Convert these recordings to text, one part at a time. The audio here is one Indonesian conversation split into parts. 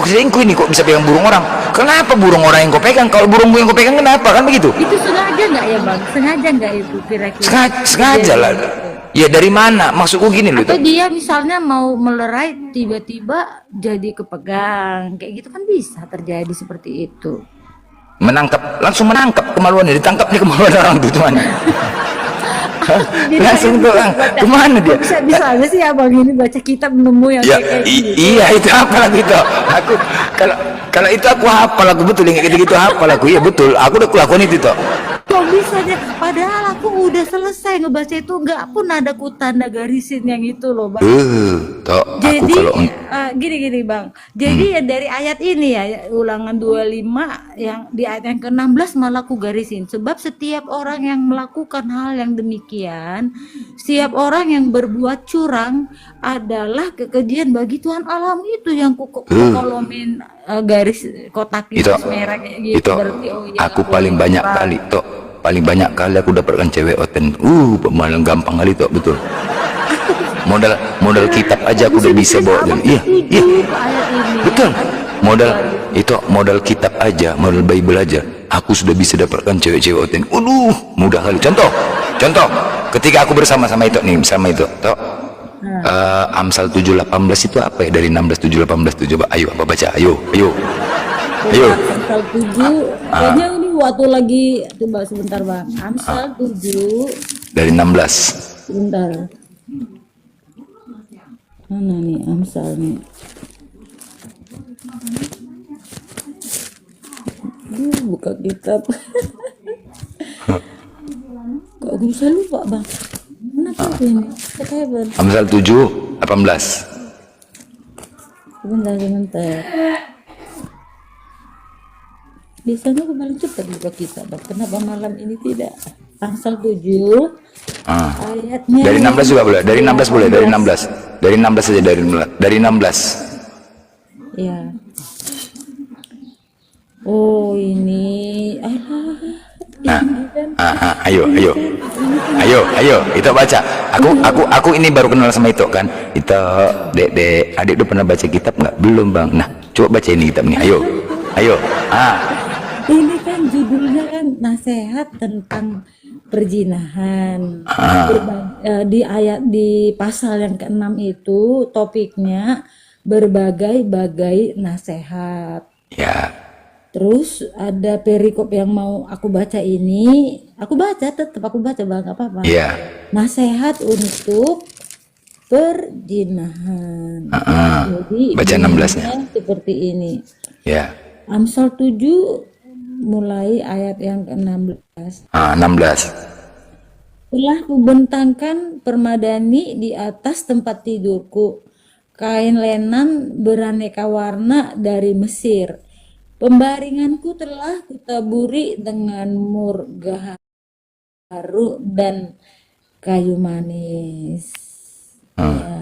selingkuh ini kok bisa pegang burung orang? Kenapa burung orang yang kau pegang? Kalau burung yang kau pegang kenapa? Kan begitu? Itu sengaja nggak ya bang? Sengaja nggak itu kira-kira? Sengaja lah. Ya dari mana? Maksudku gini loh. Atau dia misalnya mau melerai tiba-tiba jadi kepegang, kayak gitu kan bisa terjadi seperti itu. Langsung menangkap kemaluannya, ditangkapnya kemaluan orang itu mana? Langsung tuh kemana dia? Bisa aja sih abang ini baca kitab nemu yang Ya, kayak gitu. iya itu apa lagu itu? Aku kalau itu aku hafal lagu betul yang kayak gitu hafal aku. Iya betul, aku udah kelakuan itu toh. Kok bisa ya? Padahal aku udah selesai ngebaca itu, nggak pun ada ku tanda garisin yang itu loh bang. Toh Jadi aku kalau gini bang. Jadi ya dari ayat ini ya ulangan 25 yang di ayat yang ke-16 malah aku garisin. Sebab setiap orang yang melakukan hal yang demikian, setiap orang yang berbuat curang adalah kekejian bagi Tuhan alam itu yang kolomin garis kotak itu merah kayak gitu. itu Berarti, oh iya, aku paling banyak kali toh. Paling banyak kali aku dapatkan cewek oten. Pemalang gampang kali toh betul. Modal kitab aja aku udah bisa bawa. Iya betul. Modal kitab aja, modal Bible aja aku sudah bisa dapatkan cewek-cewek oten. Mudah kali. Contoh ketika aku bersama-sama itu nih, sama itu toh. Amsal 7:18 itu apa ya? Dari 16 7 18 tuh coba ayo apa baca ayo Amsal 7 kayaknya ini waktu lagi coba sebentar bang. Amsal 7 dari 16 sebentar. Mana nih Amsal nih? Buka kitab. Kok aku bisa lupa bang? Kenapa ini? Ketahuan. Amsal 7:18 Sebentar. Biasanya aku paling cepat buka kitab bang. Kenapa malam ini tidak? Amsal 7 ayatnya dari 16 juga boleh, dari 16 boleh, dari 16 aja, dari 16 ya. Oh ini ayo itu baca. Aku ini baru kenal sama itu kan. Itu dek adik udah pernah baca kitab nggak? Belum bang. Nah coba baca ini kitab nih, ayo ini kan judulnya kan nasihat tentang perzinahan. Di pasal yang ke-6 itu topiknya berbagai nasihat. Ya. Terus ada perikop yang mau aku baca ini, aku baca bang, gak apa-apa. Iya. Nasihat untuk perzinahan. Jadi baca 16-nya seperti ini. Ya. Amsal 7 mulai ayat yang ke-16. 16. Telah kubentangkan permadani di atas tempat tidurku, kain lenan beraneka warna dari Mesir. Pembaringanku telah kutaburi dengan mur gaharu dan kayu manis.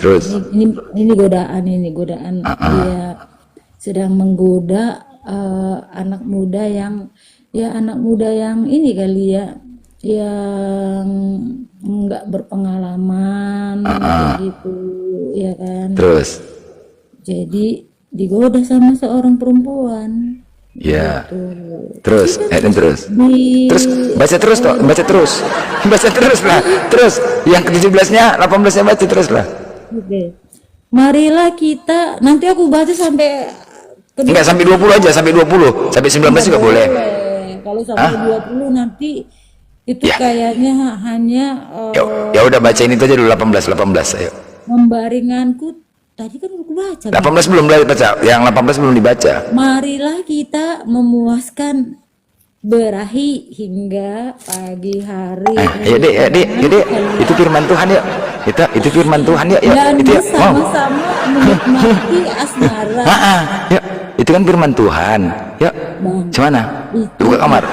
Terus Ini godaan dia sedang menggoda anak muda yang ini kali ya, yang enggak berpengalaman gitu ya kan. Terus jadi digoda sama seorang perempuan. ya. Gitu. Terus baca terus lah. Terus yang ke-17-nya 18-nya baca terus lah. Oke. Marilah kita, nanti aku baca sampai enggak sampai 20 aja, sampai 20, sampai 19 juga boleh. Kalau sampai 20 nanti itu kayaknya hanya Ya udah baca ini aja dulu 18 ayo. Membaringanku tadi kan aku baca. 18 belum dibaca, yang 18 belum dibaca. Marilah kita memuaskan berahi hingga pagi hari. Ayo dek, itu firman Tuhan ya. Itu firman Tuhan ya. Dan Itu ya. sama-sama menikmati asmara. Ya, itu kan firman Tuhan. Ya. Gimana? Buka kamar.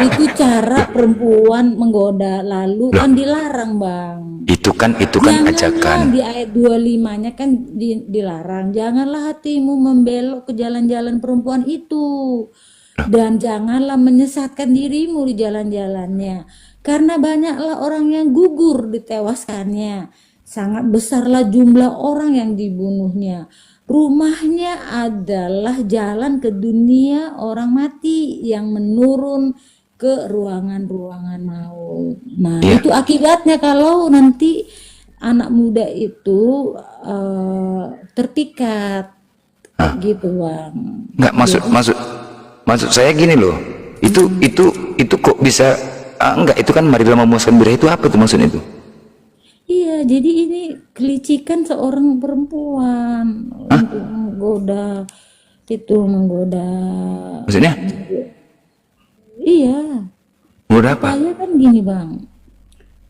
Itu cara perempuan menggoda lalu kan dilarang, Bang. Itu kan ajakan. Di ayat 25-nya kan dilarang. Janganlah hatimu membelok ke jalan-jalan perempuan itu. Dan janganlah menyesatkan dirimu di jalan-jalannya. Karena banyaklah orang yang gugur ditewaskannya. Sangat besarlah jumlah orang yang dibunuhnya. rumahnya adalah jalan ke dunia orang mati yang menurun ke ruangan-ruangan maut. Nah, Iya. itu akibatnya kalau nanti anak muda itu terpikat gitu, Bang. Enggak, maksud saya gini loh. Itu kok bisa enggak, itu kan marilah memuaskan birahi itu apa tuh maksudnya itu? Iya, jadi ini kelicikan seorang perempuan untuk menggoda. Maksudnya? Iya, Udah apa? supaya kan gini, Bang.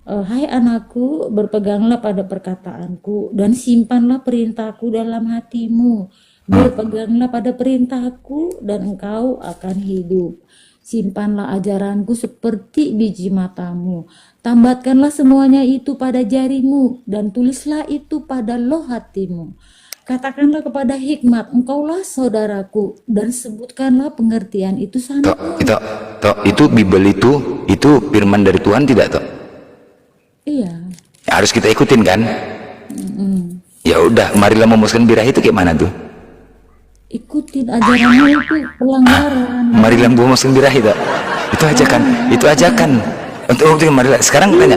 Hai anakku, berpeganglah pada perkataanku dan simpanlah perintahku dalam hatimu. Berpeganglah pada perintahku dan engkau akan hidup. Simpanlah ajaranku seperti biji matamu. Tambatkanlah semuanya itu pada jarimu dan tulislah itu pada loh hatimu. Katakanlah kepada hikmat, engkaulah saudaraku, dan sebutkanlah pengertian itu sana. Itu Bible itu firman dari Tuhan tidak toh? Iya. Ya, harus kita ikutin kan? Ya udah, marilah memuaskan birahi itu kayak mana tuh? Ikutin ajarannya itu pelanggaran. Marilah memuaskan birahi tak? Itu ajakan. Untuk marilah. Sekarang tanya,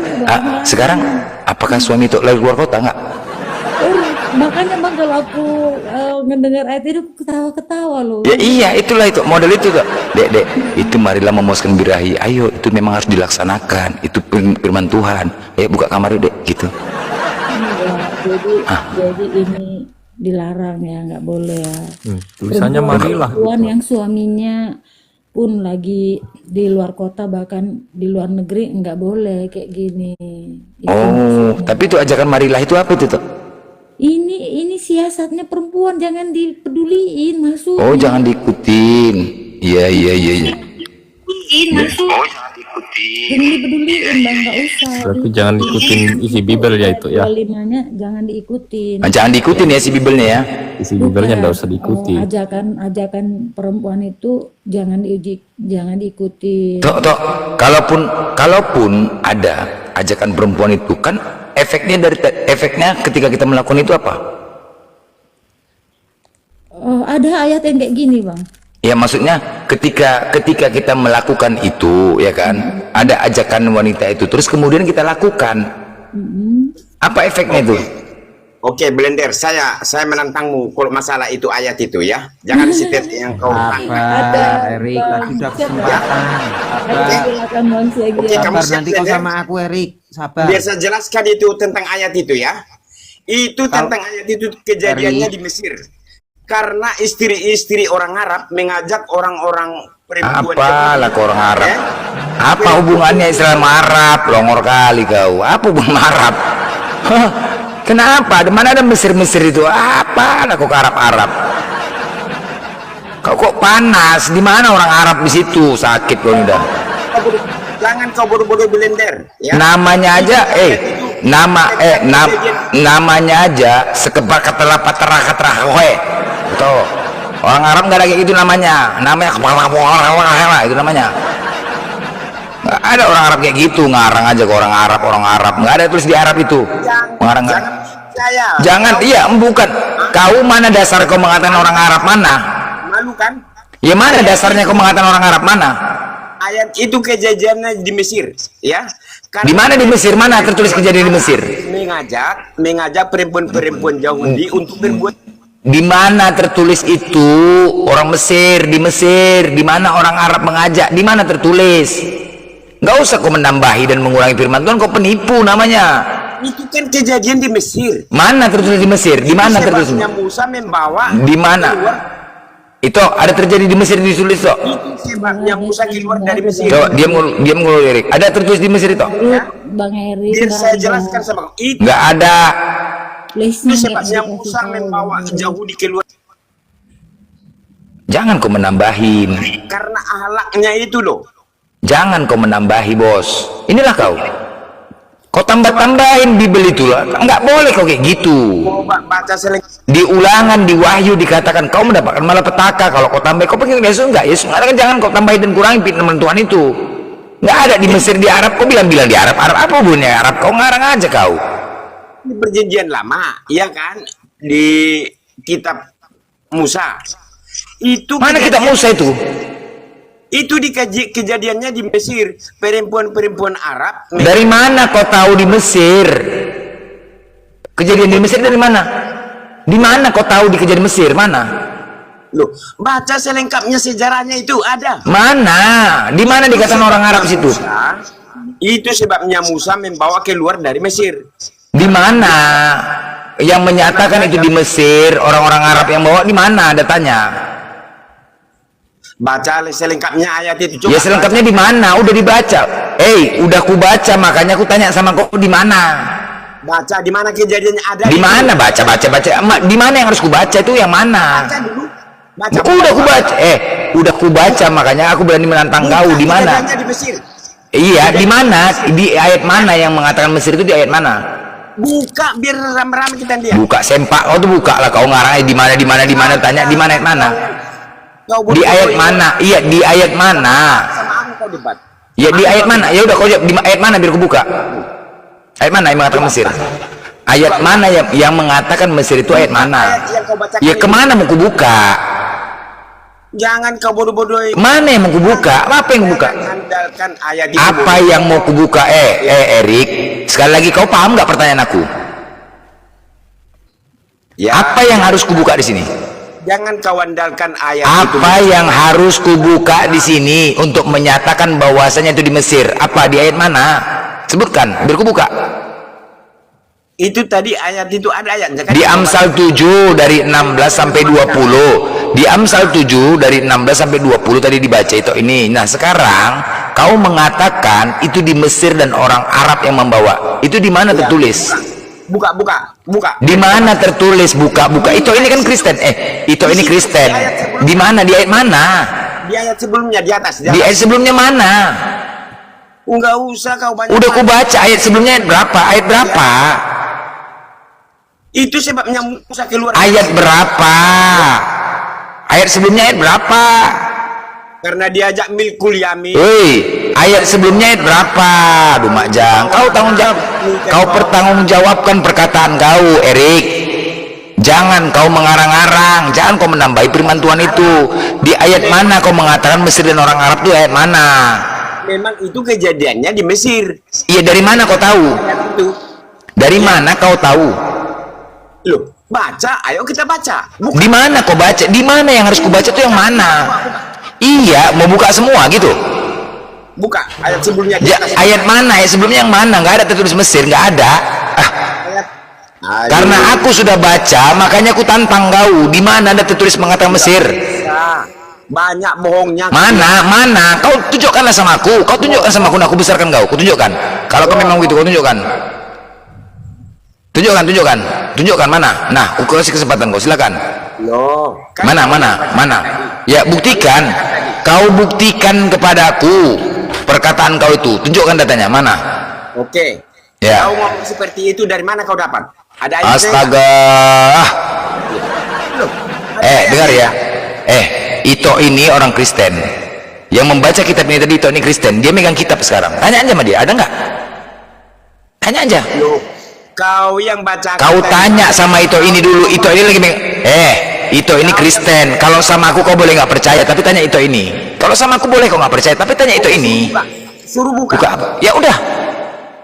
sekarang apakah suami itu lagi keluar kota enggak? Makanya Bang, kalau aku ngedengar ayat itu ketawa-ketawa loh. Ya iya, itulah itu model itu tuh. Dek, itu marilah memuaskan birahi. Ayo, itu memang harus dilaksanakan. Itu firman Tuhan. Ayo buka kamar yuk, Dek, gitu. Jadi ini dilarang ya, nggak boleh ya. Tulisannya marilah. Perempuan yang suaminya pun lagi di luar kota, bahkan di luar negeri, nggak boleh kayak gini. Itu Oh, tapi itu ajakan marilah itu apa itu tuh? ini siasatnya perempuan, jangan dipeduliin masuk. Oh, jangan diikutin. Iya. Masuk. Oh, jangan diikutin. Jangan dipeduliin, Bang, nggak usah. Berarti jangan ikutin isi Bible ya itu ya. 25-nya jangan diikutin. Jangan diikutin ya si Bibelnya ya. Isi Bible-nya enggak usah diikuti. Ajakan perempuan itu jangan diikuti. Tok, kalaupun ada ajakan perempuan itu kan efeknya ketika kita melakukan itu apa? Ada ayat yang kayak gini, Bang. Ya maksudnya ketika kita melakukan itu ya kan, ada ajakan wanita itu terus kemudian kita lakukan. Apa efeknya itu? Oke, Blender, saya menantangmu kalau masalah itu ayat itu ya. Jangan seperti yang kau Ada Erik, tadi udah silakan Bang Syagi. Oke, kamu sabar siap, nanti kau Blender? sama aku Erik, sabar. Biar saya jelaskan itu tentang ayat itu ya. Itu tentang ayat itu kejadiannya di Mesir. Karena istri-istri orang Arab mengajak orang-orang perempuan. Apalah ke orang Arab? Ya? Apa hubungannya Islam Arab? Longor kali kau. Apa hubungan Arab? Hah? Kenapa? Di mana ada Mesir itu? Apalah kok ke Arab? Kok panas? Di mana orang Arab di situ? Sakit kau udah. Jangan kau bodoh-bodoh Blender ya. Namanya aja namanya aja sekebar kata terah tuh, orang Arab nggak ada kayak gitu namanya itu namanya. Nggak ada orang Arab kayak gitu, ngarang aja ke orang Arab nggak ada tulis di Arab itu ngarang. Jangan, iya bukan kau, mana dasar kau mengatakan orang Arab mana? Malu kan? Ya mana dasarnya kau mengatakan orang Arab mana? Ayat itu kejadiannya di Mesir ya. Di mana di Mesir? Mana tertulis kejadian di Mesir? Mengajak perempuan-perempuan Yahudi untuk berbuat. Di mana tertulis itu orang Mesir? Di Mesir. Di mana orang Arab mengajak? Di mana tertulis? Nggak usah kau menambahi dan mengurangi firman Tuhan, kau penipu namanya. Itu kan kejadian di Mesir. Mana tertulis di Mesir? Di mana tertulis? Sebabnya Musa membawa. Di mana? Itu ada terjadi di Mesir ditulis toh. Itu sebabnya Musa keluar dari Mesir. Coba diam mulu Erik. Ada tertulis di Mesir itu? Bang Erik, Biar saya jelaskan sama kau. Itu Nggak ada. sebabnya Musa membawa Yahudi keluar. Jangan kau menambahin. Karena ahlaknya itu loh. Jangan kau menambahi, bos. Inilah kau. Kau tambah-tambahin Bible itu lah. Nggak boleh kau kayak gitu. Mau baca Di Ulangan, di Wahyu dikatakan kau mendapatkan malapetaka kalau kau tambah. Kau pengen Yesus enggak? Yesus mengatakan jangan kau tambahin dan kurangi firman Tuhan itu. Nggak ada di Mesir, di Arab. Kau bilang di Arab apa hubungannya Arab? Kau ngarang aja kau. di perjanjian lama, ya kan? Di kitab Musa. Itu Mana kitab Musa itu? Itu kejadiannya di Mesir, perempuan-perempuan Arab. Dari mana kau tahu di Mesir? Kejadian di Mesir dari mana? Di mana kau tahu di kejadian Mesir? Mana? Loh, baca selengkapnya sejarahnya itu ada. Mana? Di mana dikatakan orang Arab situ? Musa, itu sebabnya Musa membawa keluar dari Mesir. Di mana? Yang menyatakan itu di Mesir, orang-orang Arab yang bawa di mana datanya? Baca selengkapnya ayat itu. Coba Ya selengkapnya di mana? Udah dibaca. Udah ku baca, makanya aku tanya sama kau di mana? baca di mana kejadiannya ada. Di itu. mana baca? Di mana yang harus ku baca itu yang mana? Baca dulu. Baca. Udah ku baca. Udah ku baca, makanya aku berani menantang kau. Di mana? Kejadiannya di Mesir. Iya, di mana? Di ayat mana yang mengatakan Mesir itu di ayat mana? Buka biar rame-rame kita lihat. Buka sempak kau tuh, buka lah kau ngarang di mana tanya di mana ayat mana? Kau Di ayat mana? Iya, di ayat mana? Sama aku kau debat. Ya di ayat mana? Ya udah kau jawab di ayat mana biar ku buka. Ayat mana yang mengatakan Mesir? Ayat mana yang mengatakan Mesir itu ayat mana? Ayat yang kau bacakan Ya ini. kemana mau ku buka? Jangan kau bodoh-bodoh. Mana yang mau ku buka? Apa yang ku buka? Andalkan ayat itu. Apa yang mau ku buka? Erik, sekali lagi kau paham nggak pertanyaan aku? Ya, Apa yang harus ku buka di sini? jangan kau andalkan ayat itu. Apa yang harus ku buka di sini untuk menyatakan bahwasanya itu di Mesir? Apa di ayat mana? Sebutkan, biar ku buka. Itu tadi ayat itu ada ayatnya kan? Di Amsal 7 dari 16 sampai 20. Di Amsal 7 dari 16 sampai 20 tadi dibaca itu ini. Nah, sekarang kau mengatakan itu di Mesir dan orang Arab yang membawa. Itu di mana tertulis? Buka. Di mana tertulis buka? Itu ini kan Kristen. Itu ini Kristen. Di mana? Di ayat mana? Di ayat sebelumnya di atas. Di ayat sebelumnya mana? Enggak usah kau banyak. Udah ku baca ayat sebelumnya ayat berapa? Ayat berapa? Itu sebabnya Musa keluar. Ayat berapa? Ayat sebelumnya ayat berapa? Karena diajak milkul yamin. Woi, ayat sebelumnya ayat berapa? Aduh Mak Jang, kau tanggung jawab. Kau pertanggungjawabkan perkataan kau, Erik. Jangan kau mengarang-arang, jangan kau menambahi firman Tuhan itu. Di ayat mana kau mengatakan Mesir dan orang Arab itu ayat mana? Memang itu kejadiannya di Mesir. Iya, dari mana kau tahu? Ayat itu. Dari mana kau tahu? Loh, baca, ayo kita baca. Bukan. Di mana kau baca? Di mana yang harus ku baca itu yang mana? Iya, mau buka semua gitu. Buka ayat sebelumnya di Ya, atas. ayat mana? Ayat sebelumnya yang mana? Nggak ada tertulis Mesir, nggak ada. Ayat. Ayo. Karena aku sudah baca, makanya aku tantang kau. Di mana ada tertulis mengatakan Mesir? Bisa. Banyak bohongnya. Mana? Kau tunjukkanlah sama aku. Kau tunjukkan sama aku, nah, aku besarkan kau. Kau tunjukkan. Kalau kau memang begitu, kau tunjukkan. Tunjukkan mana? Nah, aku kasih kesempatan kau, silakan. Loh, kan Mana? Ya, buktikan. Kau buktikan kepadaku perkataan kau itu. Tunjukkan datanya, mana? Oke. Ya. Kau ngomong seperti itu dari mana kau dapat? Ada ayatnya? Astaga. Loh, ada Dengar ayatnya. ya. Ito ini orang Kristen. Yang membaca kitab ini tadi, Ito ini Kristen. Dia megang kitab sekarang. Tanya aja sama dia, ada nggak? Tanya aja. Loh, kau yang baca. Kau tanya sama Ito ini dulu. Ito ini lagi Ito ini Kristen. Kalau sama aku kau boleh nggak percaya, tapi tanya Ito ini. Kalau sama aku boleh kau nggak percaya, tapi tanya Ito ini. Suruh buka. Buka apa? Ya udah.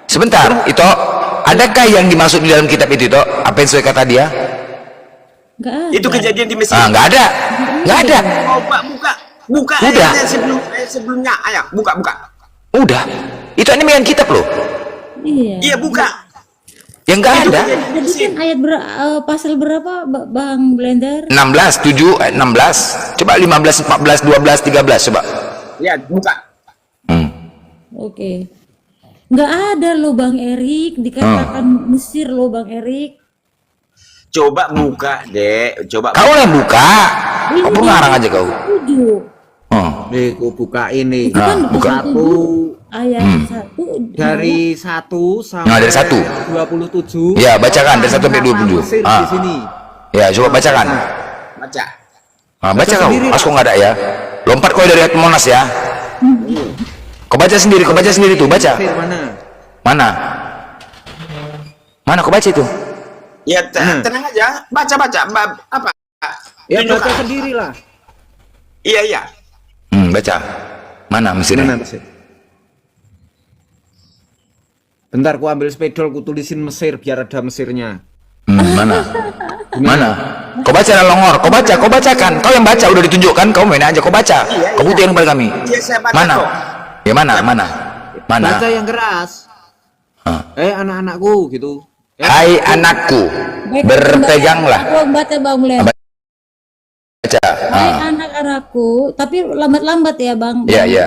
Sebentar, Ito. Adakah yang dimaksud di dalam kitab itu, Ito? Apa yang sesuai kata dia? Nggak ada. Itu kejadian di Mesir. Nggak ada. Nggak ada. Buka Udah. ayatnya sebelumnya. Ayo, buka. Udah. Ito ini megang kitab loh. Iya. Iya, buka. Yang nggak ada. Jadi kan ayat pasal berapa Bang Blender? 16, 7, 16. Coba 15, 14, 12, 13 coba. Ya, buka. Oke. Nggak ada loh Bang Erik, dikatakan Mesir loh Bang Erik. Coba buka, Dek. Coba. Kau yang buka. Kau pengarang aja kau. 7. Nih, aku buka ini. Itu kan buka. Satu ayat 1 dari 1 sampai Nah, dari 1. 27. Ya, bacakan dari 1 sampai 27. Mesir di sini. Ya, coba bacakan. Baca. Baca kau. sendiri, Mas kau nggak ada ya. Lompat kau dari Monas ya. Kau baca sendiri tuh, baca. Mesir mana? Mana kau baca itu? Ya, tenang aja. Baca. Apa? Ya baca Tunjukkan. sendirilah. Iya, iya. Baca. Mana Mesirnya? Mana Mesir? Bentar ku ambil spidol ku tulisin Mesir biar ada Mesirnya. Mana? Mana? Kau baca lah Longor, kau bacakan. Kau yang baca udah ditunjukkan, kau main aja, kau baca. Iya, Kau buktikan kepada kami. Iya, saya baca Mana? kok. Ya mana? Mana? Mana? Baca yang keras. Hah. Anak-anakku gitu. Hai anakku, berpeganglah. Baca Bang Mulen. Baca. Hai anak-anakku, tapi lambat-lambat ya Bang. Iya, iya.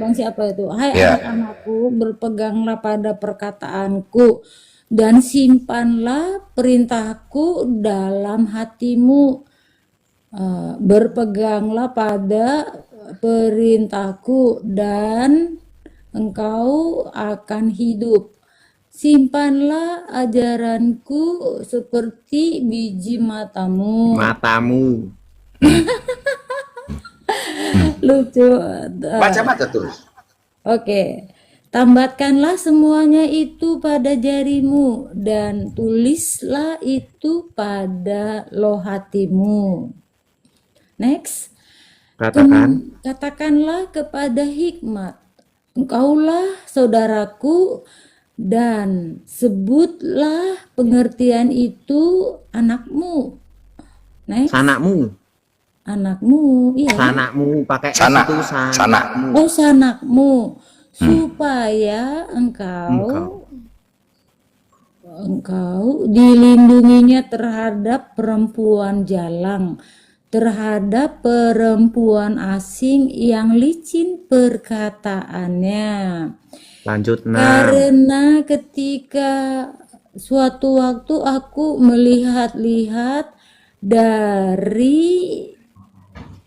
Bang siapa itu? Hai Iya. anak-anakku, berpeganglah pada perkataanku dan simpanlah perintahku dalam hatimu. Berpeganglah pada perintahku dan engkau akan hidup. Simpanlah ajaranku seperti biji matamu. Matamu. Lucu. Baca-baca terus. Oke. Tambatkanlah semuanya itu pada jarimu dan tulislah itu pada loh hatimu. Next. Katakan. Katakanlah kepada hikmat, engkaulah saudaraku, dan sebutlah pengertian itu anakmu. Next. Sanakmu. Anakmu, iya. Sanakmu pakai S Sanak. itu Sanak. sanakmu. Oh, sanakmu, supaya engkau dilindunginya terhadap perempuan jalang, terhadap perempuan asing yang licin perkataannya. Lanjut 6. Karena ketika suatu waktu aku melihat-lihat dari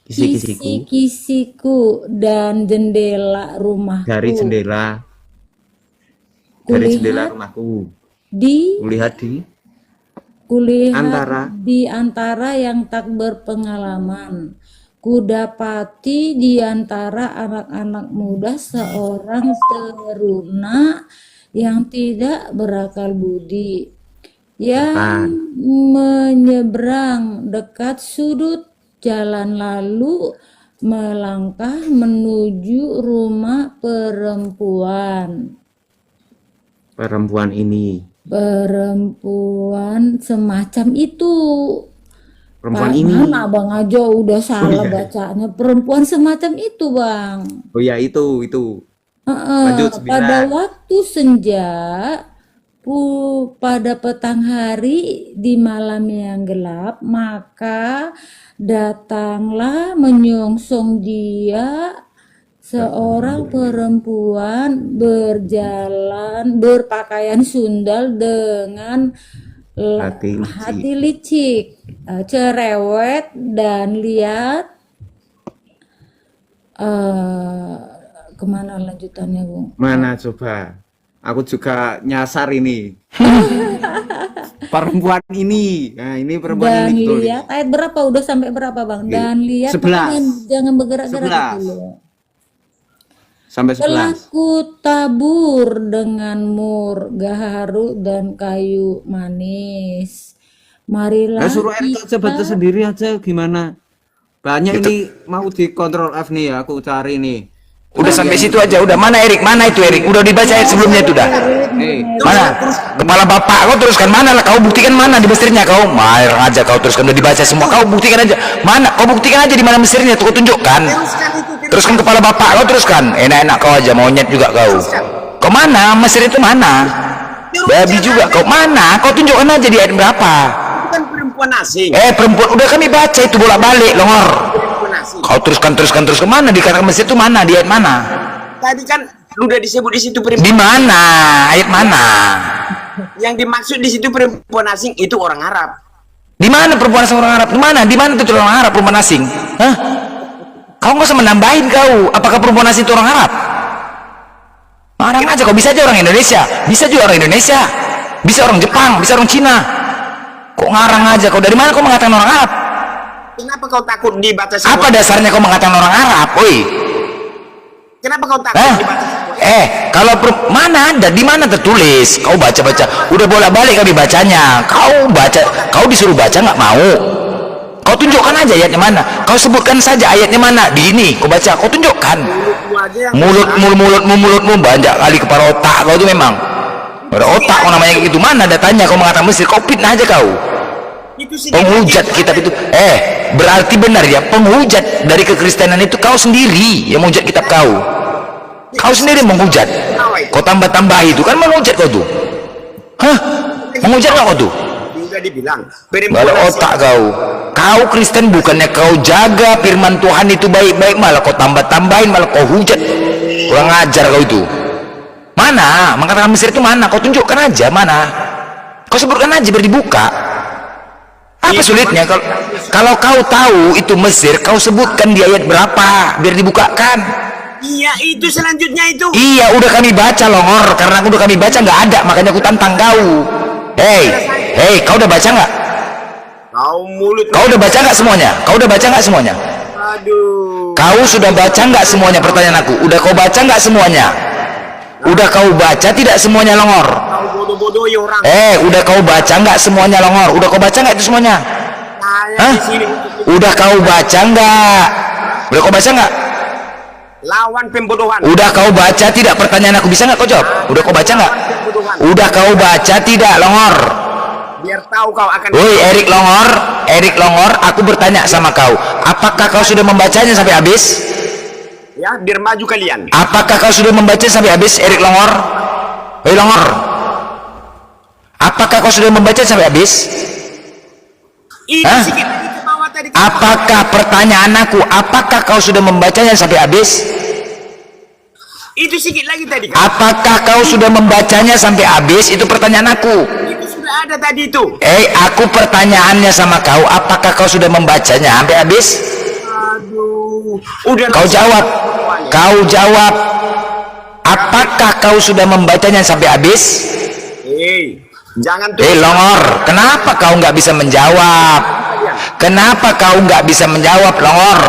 Kisi-kisiku. kisi-kisiku dan jendela rumahku, Dari jendela. Dari Kulihat jendela rumahku. kulihat Antara. di antara yang tak berpengalaman, kudapati di antara anak-anak muda seorang teruna yang tidak berakal budi, yang menyeberang dekat sudut jalan lalu melangkah menuju rumah perempuan semacam itu. Perempuan Pak, ini. mana Bang Ajo udah salah bacanya. Perempuan semacam itu Bang. Oh ya itu. Lanjut 9. Pada waktu senja, pada petang hari di malam yang gelap, maka datanglah menyongsong dia seorang perempuan berpakaian sundal dengan hati licik, cerewet, dan lihat kemana lanjutannya Bung? Mana coba? Aku juga nyasar ini. Perempuan ini. Nah, ini perempuan Dan ini betul. lihat ayat berapa? Udah sampai berapa Bang? Dan lihat 11. jangan bergerak-gerak 11. dulu. Sampai Telah 11. ku tabur dengan mur, gaharu, dan kayu manis. Marilah Suruh Erik aja baca sendiri aja gimana? Banyak ini mau dikontrol F nih ya, aku cari nih. Udah sampai situ aja, udah. Mana Erik? Mana itu Erik? Udah dibaca ayat sebelumnya itu dah. Mana? Kepala bapak kau teruskan, mana lah? Kau buktikan mana di Mesirnya kau? Marah aja kau teruskan, udah dibaca semua. Kau buktikan aja. Mana? Kau buktikan aja di mana Mesirnya tuh, kau tunjukkan. Teruskan kepala bapak kau teruskan. Enak-enak kau aja, monyet juga kau. Kau mana? Mesir itu mana? Babi juga kau mana? Kau tunjukkan aja di ayat berapa? Itu kan perempuan asing. Perempuan, udah kami baca itu bolak-balik, Longor. Perempuan asing. Kau teruskan mana? Dikatakan Mesir itu mana? Di ayat mana? Tadi kan udah disebut di situ Di perempuan. mana? Ayat mana? Yang dimaksud di situ perempuan asing itu orang Arab. Di mana perempuan asing orang Arab? Di mana? Di mana itu orang Arab perempuan asing? Hah? Kau nggak usah menambahin kau. Apakah perempuan asing itu orang Arab? Marah aja. Kau bisa aja orang Indonesia. Bisa juga orang Indonesia. Bisa orang Jepang. Bisa orang Cina. Kok ngarang aja? Kau dari mana kau mengatakan orang Arab? Kenapa kau takut dibaca semua? Apa dasarnya kau mengatakan orang Arab? Oi. Kenapa kau takut Hah? dibaca semua? Kalau mana ada? Di mana tertulis? Kau baca-baca. Udah bolak-balik kami bacanya. Kau baca. Kau disuruh baca nggak mau. Kau tunjukkan aja ayatnya mana. Kau sebutkan saja ayatnya mana. Di ini kau baca, kau tunjukkan. Mulutmu banyak kali kepala otak kau itu memang. Ada otak kau namanya gitu. Mana datanya kau mengatakan Mesir? Kau fitnah aja kau. Penghujat kitab itu. Berarti benar ya, penghujat dari kekristenan itu kau sendiri yang menghujat kitab kau. Kau sendiri menghujat. Kau tambah-tambah itu kan menghujat kau tuh. Hah? Menghujat nggak kau tuh? Sudah dibilang. Balik otak kau. Kau Kristen bukannya kau jaga firman Tuhan itu baik-baik, malah kau tambah-tambahin, malah kau hujat. Kurang ajar kau itu. Mana? Mengatakan Mesir itu mana? Kau tunjukkan aja mana. Kau sebutkan aja biar dibuka. Apa sulitnya kalau kau tahu itu Mesir, kau sebutkan di ayat berapa biar dibukakan. Iya, itu selanjutnya itu. Iya, udah kami baca longor, karena udah kami baca nggak ada, makanya aku tantang kau. Hei, kau udah baca nggak? Kau udah baca nggak semuanya? Kau udah baca nggak semuanya? Aduh. Kau sudah baca nggak semuanya? Pertanyaan aku, udah kau baca nggak semuanya? Udah kau baca tidak semuanya longor? Kau bodoh-bodoh ya orang. Udah kau baca nggak semuanya longor? Udah kau baca nggak itu semuanya? Hah? Udah kau baca nggak? Udah kau baca nggak? Lawan pembodohan. Udah kau baca tidak? Pertanyaan aku, bisa nggak kau jawab? Udah kau baca nggak? Udah kau baca tidak longor? Biar tahu kau akan. Woi Erik Longor, aku bertanya sama kau, apakah kau sudah membacanya sampai habis? Ya, biar maju kalian. Apakah kau sudah membaca sampai habis, Erik Longor? Woi Longor, apakah kau sudah membaca sampai habis? Itu sikit lagi ke bawah tadi. Apakah pertanyaan aku, apakah kau sudah membacanya sampai habis? Itu sikit lagi tadi. Apakah kau sudah membacanya sampai habis? Itu pertanyaan aku. Itu sudah ada tadi itu. Aku pertanyaannya sama kau, apakah kau sudah membacanya sampai habis? Aduh. Udah. Kau jawab. Kau jawab. Apakah kau sudah membacanya sampai habis? Jangan tuh. Longor, kenapa kau nggak bisa menjawab? Kenapa kau nggak bisa menjawab, Longor?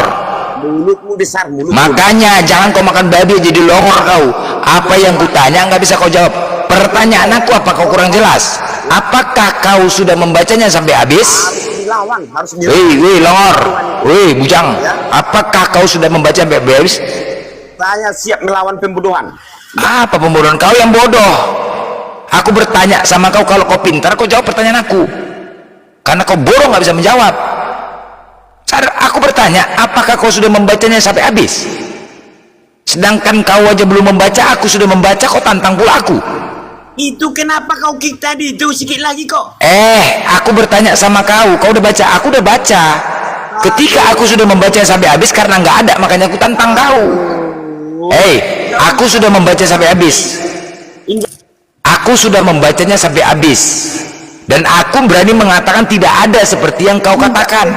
Mulutmu besar, mulutmu. Makanya jangan kau makan babi jadi longor kau. Apa yang kutanya nggak bisa kau jawab. Pertanyaan aku, apa kau kurang jelas? Apakah kau sudah membacanya sampai habis? Dilawan, harus Wih Longor, wih bujang, apakah kau sudah membaca sampai habis? Saya siap melawan pembodohan. Apa pembodohan? Kau yang bodoh. Aku bertanya sama kau, kalau kau pintar kau jawab pertanyaan aku. Karena kau bodoh nggak bisa menjawab. Aku bertanya, apakah kau sudah membacanya sampai habis? Sedangkan kau aja belum membaca, aku sudah membaca, kau tantang pula aku. Itu kenapa kau kick tadi itu sikit lagi kok? Aku bertanya sama kau, kau udah baca? Aku udah baca. Ketika aku sudah membaca sampai habis, karena nggak ada, makanya aku tantang kau. Aku sudah membaca sampai habis. Aku sudah membacanya sampai habis. Dan aku berani mengatakan tidak ada seperti yang kau katakan.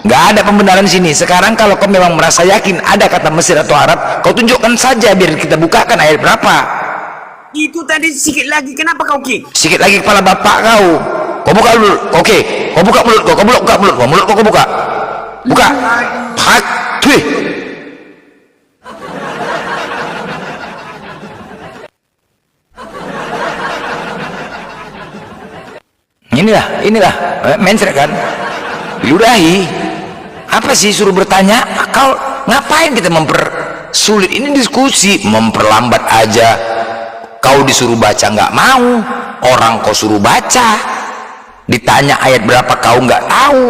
Nggak ada pembenaran sini. Sekarang kalau kau memang merasa yakin ada kata Mesir atau Arab, kau tunjukkan saja biar kita bukakan ayat berapa. Itu tadi sikit lagi, kenapa kau kick? Sikit lagi kepala bapak kau. Kau buka dulu. Oke, kau buka mulut kau. Kau buka mulut kau. Mulut kau buka. Buka. Hak. Tuh. Inilah mensret kan, diludahi. Apa sih suruh bertanya? Kau ngapain kita mempersulit ini diskusi, memperlambat aja. Kau disuruh baca nggak mau, orang kau suruh baca, ditanya ayat berapa kau nggak tahu.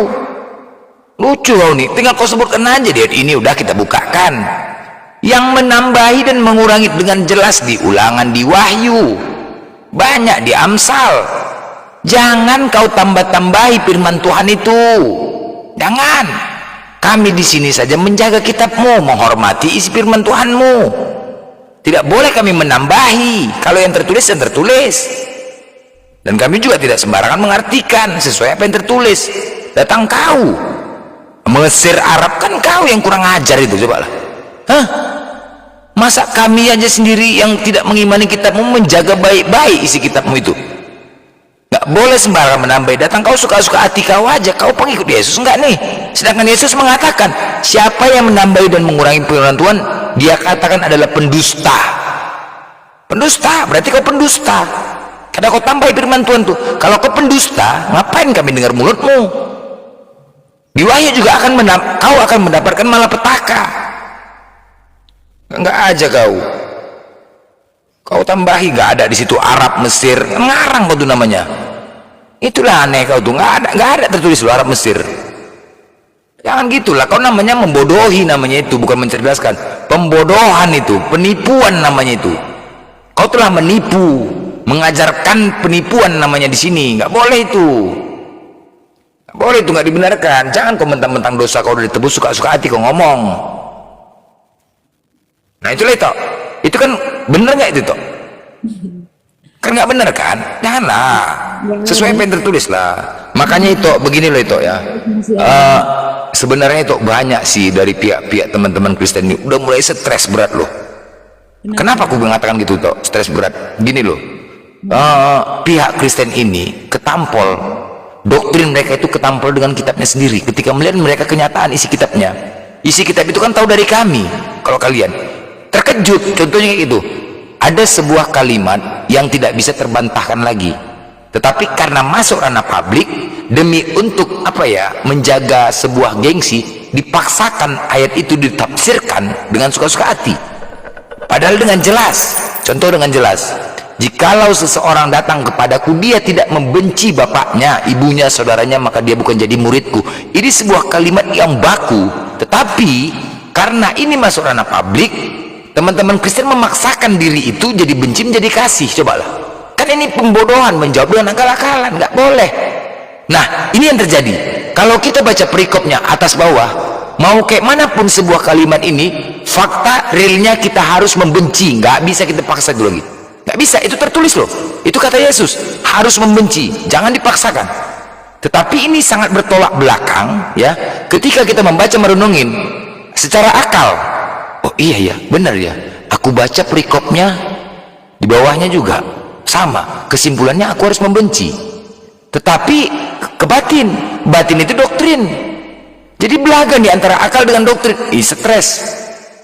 Lucu kau nih, tinggal kau sebutkan aja di ayat ini, udah kita bukakan. Yang menambahi dan mengurangi dengan jelas di Ulangan, di Wahyu, banyak di Amsal. Jangan kau tambah-tambahi firman Tuhan itu. Jangan. Kami di sini saja menjaga kitabmu, menghormati isi firman Tuhanmu. Tidak boleh kami menambahi. Kalau yang tertulis, yang tertulis. Dan kami juga tidak sembarangan mengartikan sesuai apa yang tertulis. Datang kau Mesir Arab, kan kau yang kurang ajar itu, coba lah. Masa kami aja sendiri yang tidak mengimani kitabmu menjaga baik-baik isi kitabmu itu? Nggak boleh sembarangan menambah. Datang kau suka-suka hati kau aja, kau pengikut Yesus enggak nih? Sedangkan Yesus mengatakan, siapa yang menambahi dan mengurangi firman Tuhan, dia katakan adalah pendusta. Pendusta, berarti kau pendusta. Karena kau tambah firman Tuhan tuh, kalau kau pendusta, ngapain kami dengar mulutmu? Di Wahyu juga kau akan mendapatkan malapetaka. Enggak aja kau tambahi, nggak ada di situ Arab, Mesir, ngarang kau tuh namanya. Itulah aneh kau tuh, nggak ada tertulis loh Arab, Mesir. Jangan gitulah, kau namanya membodohi, namanya itu bukan mencerdaskan, pembodohan itu, penipuan namanya itu. Kau telah menipu, mengajarkan penipuan namanya di sini, nggak boleh itu. Nggak boleh itu, nggak dibenarkan. Jangan kau mentang-mentang dosa kau udah ditebus, suka-suka hati kau ngomong. Nah itulah itu kan bener nggak itu toh? Kan nggak bener kan? Janganlah, sesuai apa yang tertulis lah. Makanya itu begini loh itu ya. Sebenarnya itu banyak sih dari pihak-pihak teman-teman Kristen ini udah mulai stres berat loh. Kenapa aku mengatakan gitu toh? Stres berat. Gini loh, pihak Kristen ini ketampol, doktrin mereka itu ketampol dengan kitabnya sendiri. Ketika melihat mereka kenyataan isi kitabnya, isi kitab itu kan tahu dari kami. Kalau kalian terkejut, contohnya kayak gitu, ada sebuah kalimat yang tidak bisa terbantahkan lagi, tetapi karena masuk ranah publik, demi untuk apa ya, menjaga sebuah gengsi, dipaksakan ayat itu ditafsirkan dengan suka-suka hati, padahal dengan jelas. Contoh dengan jelas, jikalau seseorang datang kepadaku, dia tidak membenci bapaknya, ibunya, saudaranya, maka dia bukan jadi muridku. Ini sebuah kalimat yang baku, tetapi karena ini masuk ranah publik, teman-teman Kristen memaksakan diri itu jadi benci menjadi kasih. Cobalah, kan ini pembodohan, menjawab dengan akal-akalan, nggak boleh. Nah ini yang terjadi kalau kita baca perikopnya atas bawah, mau kayak manapun sebuah kalimat ini, fakta realnya kita harus membenci, nggak bisa kita paksa dulu lagi, nggak bisa. Itu tertulis loh, itu kata Yesus, harus membenci, jangan dipaksakan. Tetapi ini sangat bertolak belakang ya, ketika kita membaca merenungin secara akal. Oh iya ya, benar ya, aku baca perikopnya di bawahnya juga sama, kesimpulannya aku harus membenci. Tetapi ke batin itu doktrin, jadi belaga nih antara akal dengan doktrin. Stres,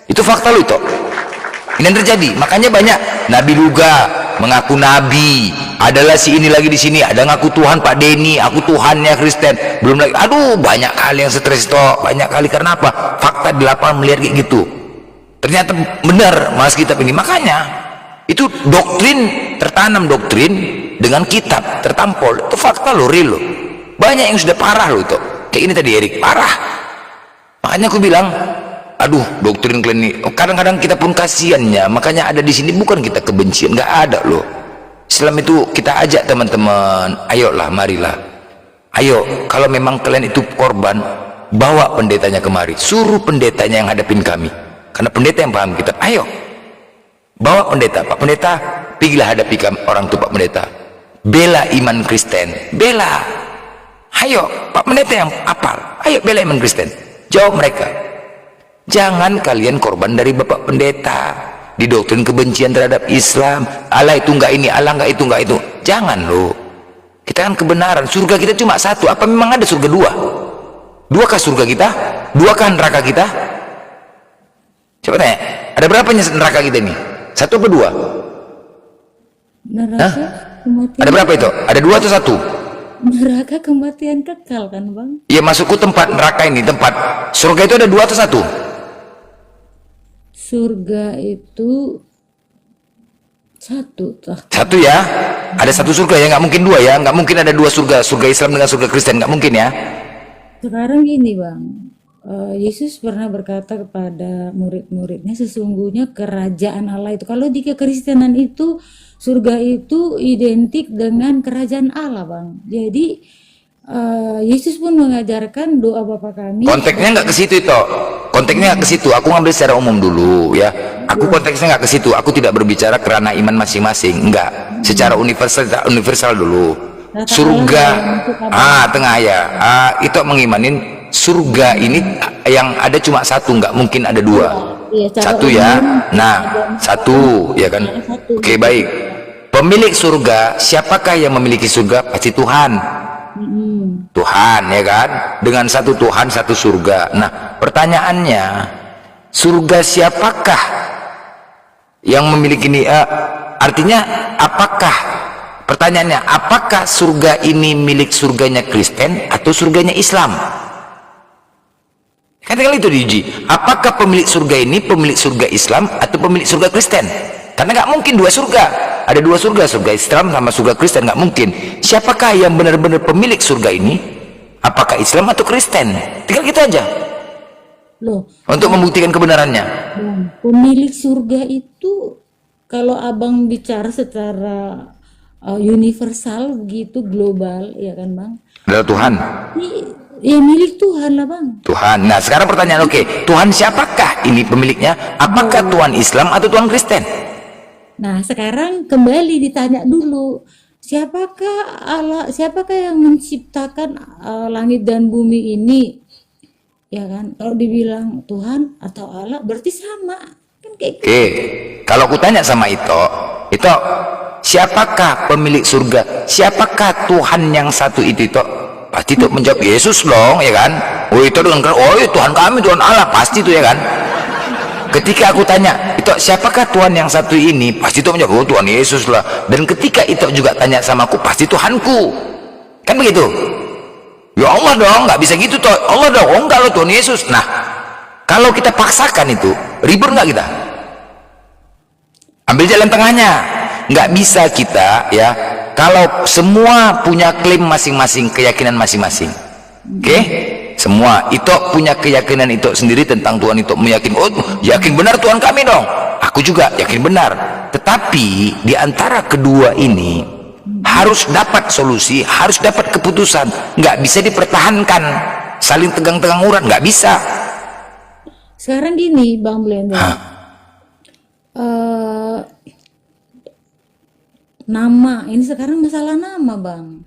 itu fakta lo itu. Ini yang terjadi. Makanya banyak nabi juga mengaku nabi, adalah si ini lagi di sini, ada ngaku Tuhan, Pak Denny, aku Tuhannya Kristen, belum lagi, aduh banyak kali yang stres itu, banyak kali. Karena apa? Fakta di lapangan melihat kayak gitu, ternyata benar mas kitab ini. Makanya itu doktrin, tertanam doktrin dengan kitab, tertampol. Itu fakta lo, real lo. Banyak yang sudah parah lo itu, kayak ini tadi Erik, parah. Makanya aku bilang, aduh doktrin kalian ini, kadang-kadang kita pun kasihannya. Makanya ada di sini bukan kita kebencian, nggak ada loh. Islam itu kita ajak teman-teman, ayolah, marilah, ayo, kalau memang kalian itu korban, bawa pendetanya kemari, suruh pendetanya yang hadapin kami, karena pendeta yang paham kitab. Ayo bawa pendeta, Pak Pendeta, pergilah hadapi orang tua Pak Pendeta, bela iman Kristen, bela. Ayo Pak Pendeta yang apal, ayo bela iman Kristen, jawab mereka. Jangan kalian korban dari Bapak Pendeta di doktrin kebencian terhadap Islam. Allah itu enggak ini, Allah enggak itu, enggak itu. Jangan loh, kita kan kebenaran. Surga kita cuma satu. Apa memang ada surga dua? Duakah surga kita? Duakah neraka kita? Coba tanya, ada berapa neraka kita ini? Satu apa dua? Neraka kematian. Ada berapa itu? Ada dua atau satu? Neraka kematian kekal kan bang? Ya masukku tempat neraka ini, tempat surga itu ada dua atau satu? Surga itu satu. Satu ya, ada satu surga ya, nggak mungkin dua ya, nggak mungkin ada dua surga, surga Islam dengan surga Kristen, nggak mungkin ya. Sekarang gini bang, Yesus pernah berkata kepada murid-muridnya, sesungguhnya kerajaan Allah itu, kalau di kekristenan itu surga itu identik dengan kerajaan Allah bang. Jadi Yesus pun mengajarkan doa Bapa kami. Konteksnya nggak ke situ itu, konteksnya nggak ke situ. Aku ngambil secara umum dulu ya. Aku konteksnya nggak ke situ. Aku tidak berbicara kerana iman masing-masing, enggak. Secara universal dulu. Surga, tengah ya. Itu mengimanin surga ini yang ada cuma satu, nggak mungkin ada dua. Satu ya. Nah, satu ya kan. Oke baik. Pemilik surga, siapakah yang memiliki surga? Pasti Tuhan. Tuhan ya kan, dengan satu Tuhan satu surga. Nah pertanyaannya, surga siapakah yang memiliki ini? Artinya apakah Pertanyaannya, apakah surga ini milik surganya Kristen atau surganya Islam? Kan tinggal itu diuji. Apakah pemilik surga ini pemilik surga Islam atau pemilik surga Kristen? Karena nggak mungkin dua surga. Ada dua surga, surga Islam sama surga Kristen, nggak mungkin. Siapakah yang benar-benar pemilik surga ini? Apakah Islam atau Kristen? Tinggal gitu aja. Loh, Untuk membuktikan kebenarannya. Bang, pemilik surga itu kalau abang bicara secara universal begitu global, ya kan bang? Adalah Tuhan. Ya milik Tuhan lah bang. Tuhan. Nah sekarang pertanyaan, oke, Tuhan siapakah ini pemiliknya? Apakah Tuhan Islam atau Tuhan Kristen? Nah sekarang kembali ditanya dulu, siapakah Allah, siapakah yang menciptakan langit dan bumi ini? Ya kan, kalau dibilang Tuhan atau Allah berarti sama kan kayak gitu. Oke, kalau aku tanya sama itu siapakah pemilik surga? Siapakah Tuhan yang satu itu? Pasti itu menjawab Yesus dong, ya kan? Oh itu dengan oh ya, Tuhan kami, Tuhan Allah, pasti itu ya kan? Ketika aku tanya itu siapakah Tuhan yang satu ini, pasti itu menjawab oh Tuhan Yesus lah. Dan ketika itu juga tanya sama aku, pasti Tuhanku, kan begitu? Ya Allah dong, nggak bisa gitu toh. Allah dong, oh enggak loh Tuhan Yesus. Nah kalau kita paksakan itu ribut nggak kita? Ambil jalan tengahnya. Nggak bisa kita ya kalau semua punya klaim masing-masing, keyakinan masing-masing. Oke? Semua itu punya keyakinan itu sendiri tentang Tuhan itu, meyakini oh yakin benar Tuhan kami dong, aku juga yakin benar. Tetapi di antara kedua ini harus dapat solusi, harus dapat keputusan. Nggak bisa dipertahankan saling tegang-tegang urat, nggak bisa. Sekarang gini Bang Blender, nama ini sekarang masalah nama bang.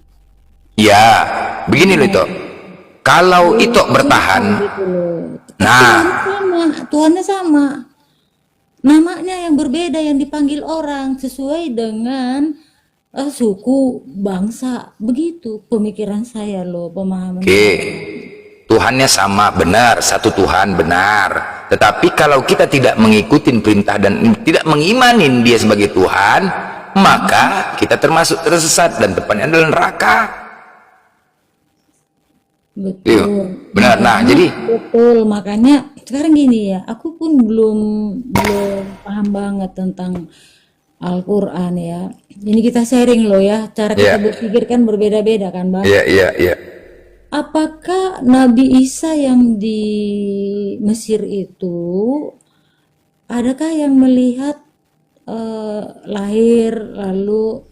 Ya begini loh itu, kalau itu bertahan Gitu loh. nah Tuhannya sama, namanya yang berbeda yang dipanggil orang sesuai dengan suku, bangsa, begitu pemikiran saya loh, pemahaman. oke, Tuhannya sama, benar, satu Tuhan, benar. Tetapi kalau kita tidak mengikuti perintah dan tidak mengimanin dia sebagai Tuhan, maka kita termasuk tersesat dan tempatnya adalah neraka. Iya, Betul. benar. Nah jadi Betul, makanya sekarang gini ya, aku pun belum paham banget tentang Al-Quran ya. Ini kita sharing loh ya, cara kita Iya. berpikir kan berbeda-beda kan bang. iya iya iya Apakah Nabi Isa yang di Mesir itu, adakah yang melihat lahir lalu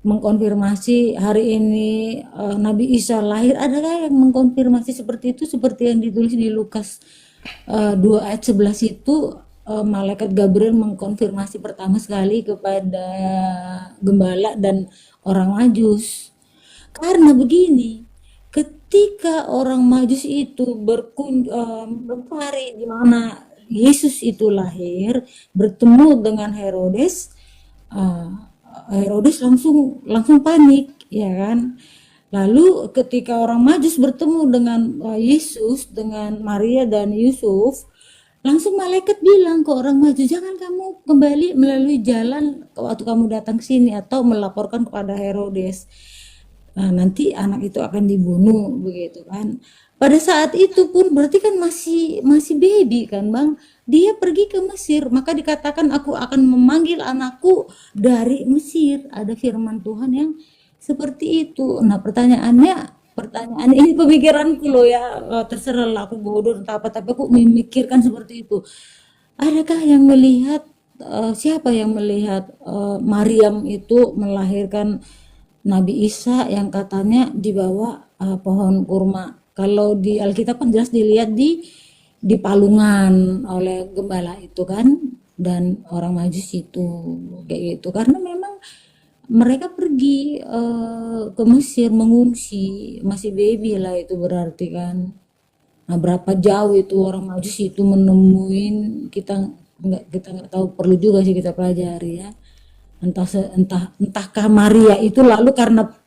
mengkonfirmasi hari ini Nabi Isa lahir? Adakah yang mengkonfirmasi seperti itu, seperti yang ditulis di Lukas 2 ayat 11 itu, malaikat Gabriel mengkonfirmasi pertama sekali kepada gembala dan orang Majus. Karena begini, ketika orang Majus itu berlari di mana Yesus itu lahir, bertemu dengan Herodes, Herodes langsung panik, ya kan? Lalu ketika orang Majus bertemu dengan Yesus, dengan Maria dan Yusuf, langsung malaikat bilang ke orang Majus, jangan kamu kembali melalui jalan waktu kamu datang ke sini atau melaporkan kepada Herodes. Nah, nanti anak itu akan dibunuh, begitu kan? Pada saat itu pun berarti kan masih baby kan bang, dia pergi ke Mesir, maka dikatakan aku akan memanggil anakku dari Mesir. Ada firman Tuhan yang seperti itu. Nah pertanyaan ini pemikiranku loh ya, terserah lah aku bodoh entah apa, tapi aku memikirkan seperti itu. Adakah yang melihat, siapa yang melihat Maryam itu melahirkan Nabi Isa yang katanya di bawah pohon kurma? Kalau di Alkitab kan jelas dilihat di palungan oleh gembala itu kan, dan orang Majus itu kayak gitu, karena memang mereka pergi ke Mesir mengungsi, masih baby lah itu berarti kan. Nah berapa jauh itu orang Majus itu menemuin, kita nggak tahu, perlu juga sih kita pelajari ya. Entahkah Maria itu lalu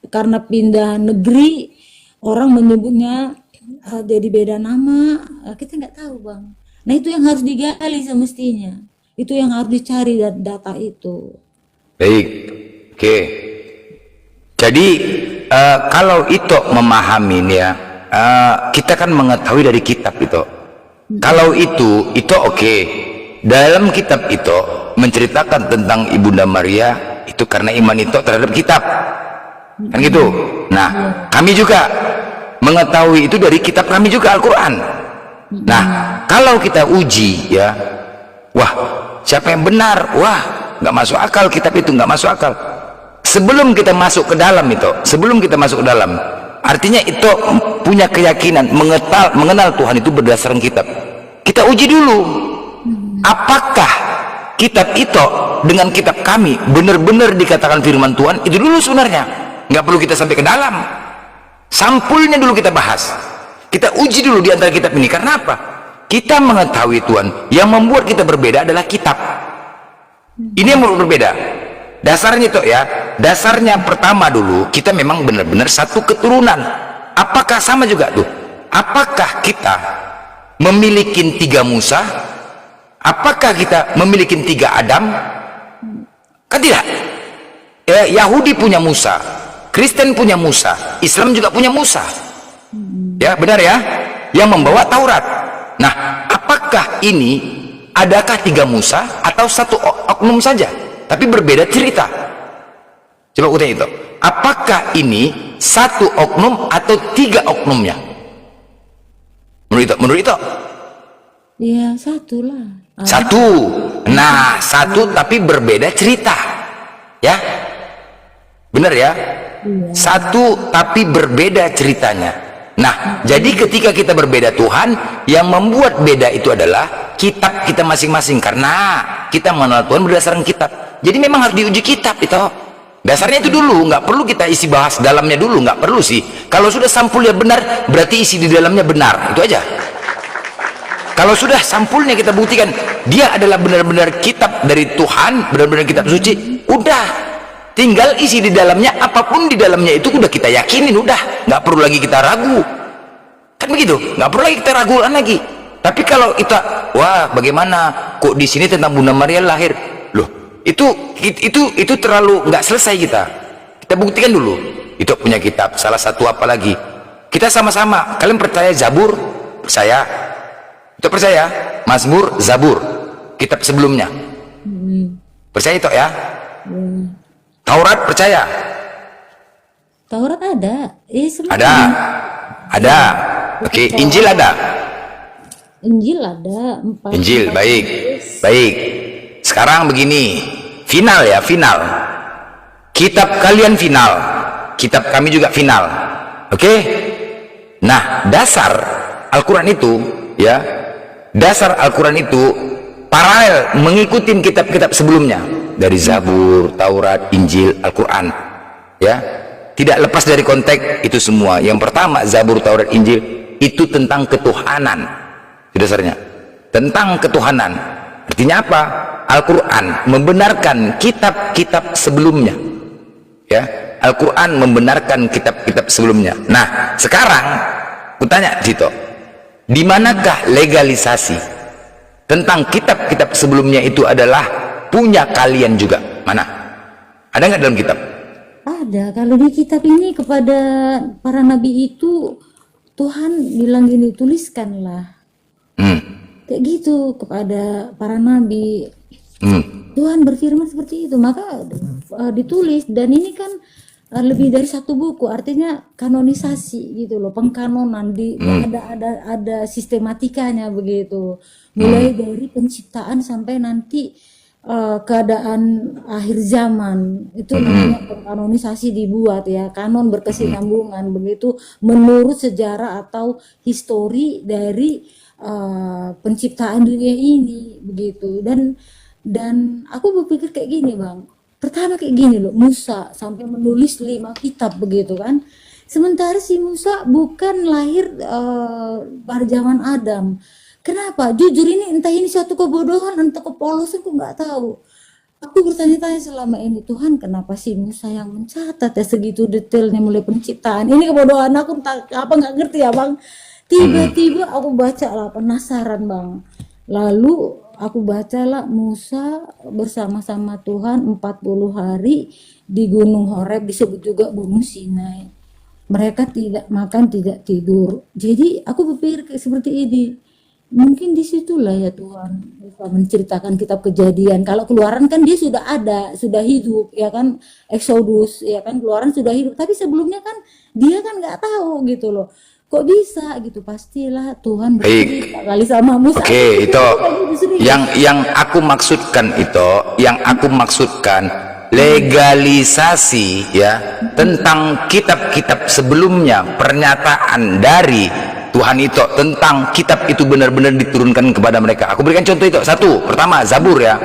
karena pindah negeri orang menyebutnya jadi beda nama, kita nggak tahu bang. Nah itu yang harus digali semestinya, itu yang harus dicari data itu. baik, oke. Jadi kalau itu memahami ya, kita kan mengetahui dari kitab itu. Kalau itu oke. Dalam kitab itu menceritakan tentang Ibunda Maria itu karena iman itu terhadap kitab. Kan gitu. Nah, kami juga mengetahui itu dari kitab kami juga, Al-Qur'an. Nah, kalau kita uji ya, wah, siapa yang benar? Wah, nggak masuk akal kitab itu, nggak masuk akal. Sebelum kita masuk ke dalam itu, artinya itu punya keyakinan mengenal Tuhan itu berdasarkan kitab. Kita uji dulu, apakah kitab itu dengan kitab kami benar-benar dikatakan firman Tuhan itu dulu sebenarnya. Nggak perlu kita sampai ke dalam, sampulnya dulu kita bahas, kita uji dulu di antara kitab ini. Karena apa? Kita mengetahui Tuhan, yang membuat kita berbeda adalah kitab. Ini yang membuat berbeda. Dasarnya itu ya, dasarnya pertama dulu kita memang benar-benar satu keturunan. Apakah sama juga tuh? Apakah kita memiliki 3 Musa? Apakah kita memiliki 3 Adam? Kan tidak. Yahudi punya Musa, Kristen punya Musa, Islam juga punya Musa. Ya, benar ya? Yang membawa Taurat. Nah, apakah ini adakah 3 Musa atau satu oknum saja? Tapi berbeda cerita. Coba aku tanya itu, apakah ini satu oknum atau 3 oknumnya? Menurut itu? Ya, satu lah. Satu. Nah, satu tapi berbeda cerita. Ya? Benar ya? Satu tapi berbeda ceritanya. Nah, jadi ketika kita berbeda Tuhan, yang membuat beda itu adalah kitab kita masing-masing, karena kita mengenal Tuhan berdasarkan kitab. Jadi memang harus diuji kitab itu. Dasarnya itu dulu, nggak perlu kita isi bahas dalamnya dulu, nggak perlu sih. Kalau sudah sampulnya benar, berarti isi di dalamnya benar, itu aja. Kalau sudah sampulnya kita buktikan dia adalah benar-benar kitab dari Tuhan, benar-benar kitab suci, udah. Tinggal isi di dalamnya, apapun di dalamnya itu udah kita yakinin, udah. Nggak perlu lagi kita ragu. Kan begitu, nggak perlu lagi kita ragukan lagi. Tapi kalau kita, wah bagaimana kok di sini tentang Bunda Maria lahir, loh itu terlalu nggak selesai kita. Kita buktikan dulu. Itu punya kitab. Salah satu apa lagi? Kita sama-sama. Kalian percaya Zabur? Percaya? Itu percaya? Mazmur, Zabur, kitab sebelumnya. Percaya itu ya? Taurat percaya? Taurat ada. Ada. Oke, Injil ada. Injil ada 4. Injil, baik. Sekarang begini, final ya, final. Kitab kalian final, kitab kami juga final. Oke? Nah, dasar Al-Quran itu, ya, dasar Al-Quran itu paralel mengikuti kitab-kitab sebelumnya. Dari Zabur, Taurat, Injil, Al-Quran. Ya, tidak lepas dari konteks itu semua. Yang pertama, Zabur, Taurat, Injil, itu tentang ketuhanan. Dasarnya tentang ketuhanan. Artinya apa? Al-Quran membenarkan kitab-kitab sebelumnya. Ya, Al-Quran membenarkan kitab-kitab sebelumnya. Nah, sekarang kutanya Dito, di manakah legalisasi tentang kitab-kitab sebelumnya itu adalah punya kalian juga? Mana? Ada nggak dalam kitab? Ada. Kalau di kitab ini kepada para nabi itu Tuhan bilang gini, tuliskanlah. Kayak gitu kepada para nabi. Tuhan berfirman seperti itu, maka ditulis. Dan ini kan lebih dari satu buku, artinya kanonisasi gitu loh, pengkanonan ada sistematikanya begitu, mulai dari penciptaan sampai nanti keadaan akhir zaman itu namanya kanonisasi dibuat ya, kanon berkesinambungan begitu menurut sejarah atau histori dari penciptaan dunia ini begitu. Dan aku berpikir kayak gini Bang, pertama kayak gini loh, Musa sampai menulis 5 kitab begitu kan, sementara si Musa bukan lahir pada zaman Adam. Kenapa? Jujur ini entah ini suatu kebodohan, entah kepolosan, aku nggak tahu. Aku bertanya-tanya selama ini, Tuhan kenapa si Musa yang mencatat ya segitu detailnya mulai penciptaan? Ini kebodohan aku, entah apa nggak ngerti ya Bang. Tiba-tiba aku baca lah, penasaran Bang. Lalu aku bacalah Musa bersama-sama Tuhan 40 hari di Gunung Horeb, disebut juga Gunung Sinai. Mereka tidak makan, tidak tidur. Jadi aku berpikir seperti ini. Mungkin disitulah ya Tuhan bisa menceritakan kitab Kejadian. Kalau Keluaran kan dia sudah ada, sudah hidup, ya kan. Exodus, ya kan, Keluaran sudah hidup. Tapi sebelumnya kan dia kan nggak tahu gitu loh. Kok bisa gitu? Pastilah Tuhan bercerita kali sama Musa. Oke, itu yang aku maksudkan yang aku maksudkan legalisasi ya tentang kitab-kitab sebelumnya, pernyataan dari Tuhan itu tentang kitab itu benar-benar diturunkan kepada mereka. Aku berikan contoh itu. Satu, pertama Zabur ya.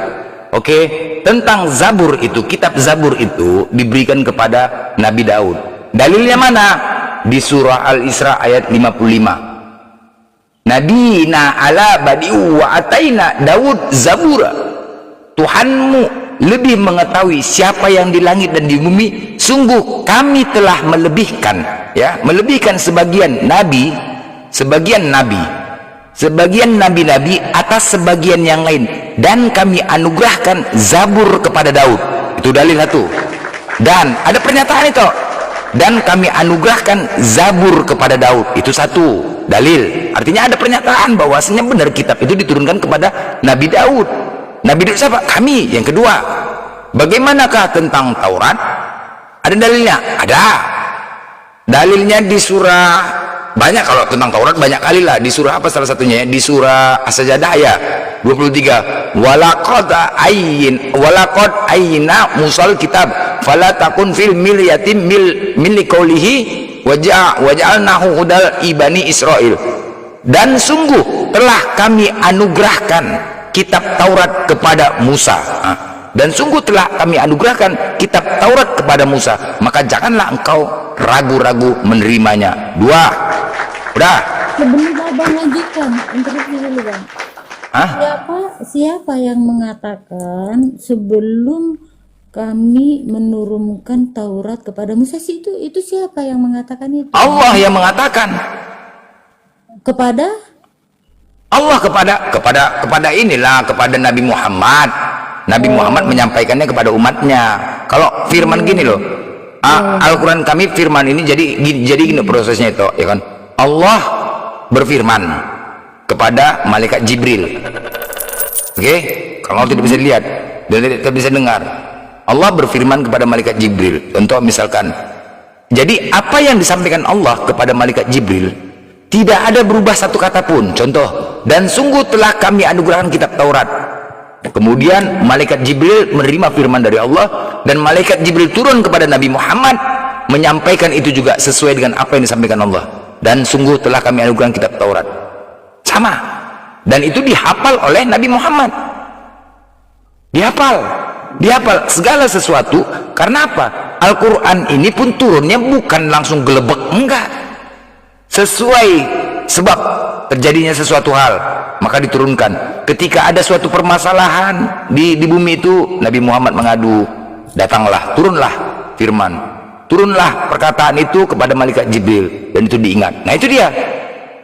Oke, tentang Zabur itu, kitab Zabur itu diberikan kepada Nabi Daud. Dalilnya mana? Di surah Al-Isra ayat 55. Nabina ala badiu wa ataina Daud Zabura. Tuhanmu lebih mengetahui siapa yang di langit dan di bumi. Sungguh kami telah melebihkan sebagian nabi-nabi atas sebagian yang lain, dan kami anugerahkan Zabur kepada Daud. Itu dalil satu. Dan ada pernyataan itu, dan kami anugerahkan Zabur kepada Daud. Itu satu dalil. Artinya ada pernyataan bahwasanya benar kitab itu diturunkan kepada Nabi Daud. Nabi Daud siapa? Kami. Yang kedua, bagaimanakah tentang Taurat? Ada dalilnya? Ada. Dalilnya di surah, banyak kalau tentang Taurat banyak kali lah. Di surah apa salah satunya ya? Di surah As-Sajdah ayat 23. Walaqad ayna musal kitab fala takun fil milyatin min liqaulihi waja'alnahu hudal ibani Israil. Dan sungguh telah kami anugerahkan kitab Taurat kepada Musa. Dan sungguh telah kami anugerahkan kitab Taurat kepada Musa, maka janganlah engkau ragu-ragu menerimanya. Dua. Udah. Sebelum abang lanjutkan, interupsi dulu bang. Siapa yang mengatakan sebelum kami menurunkan Taurat kepada Musa? Itu siapa yang mengatakan itu? Allah yang mengatakan. Kepada Allah kepada inilah, kepada Nabi Muhammad. Nabi Muhammad menyampaikannya kepada umatnya. Kalau firman gini loh, Al-Quran kami firman ini jadi gini prosesnya itu, ya kan? Allah berfirman kepada malaikat Jibril. Oke, kalau tidak bisa dilihat dan tidak bisa dengar, Allah berfirman kepada malaikat Jibril. Contoh misalkan, jadi apa yang disampaikan Allah kepada malaikat Jibril tidak ada berubah satu kata pun. Contoh, dan sungguh telah kami anugerahkan kitab Taurat. Kemudian malaikat Jibril menerima firman dari Allah, dan malaikat Jibril turun kepada Nabi Muhammad menyampaikan itu juga sesuai dengan apa yang disampaikan Allah. Dan sungguh telah kami anugerahkan kitab Taurat. Sama. Dan itu dihafal oleh Nabi Muhammad. Dihafal segala sesuatu. Karena apa? Al-Quran ini pun turunnya bukan langsung gelebek, enggak. Sesuai sebab terjadinya sesuatu hal, maka diturunkan. Ketika ada suatu permasalahan di bumi itu, Nabi Muhammad mengadu, datanglah, turunlah firman, turunlah perkataan itu kepada malaikat Jibril, dan itu diingat. Nah itu dia.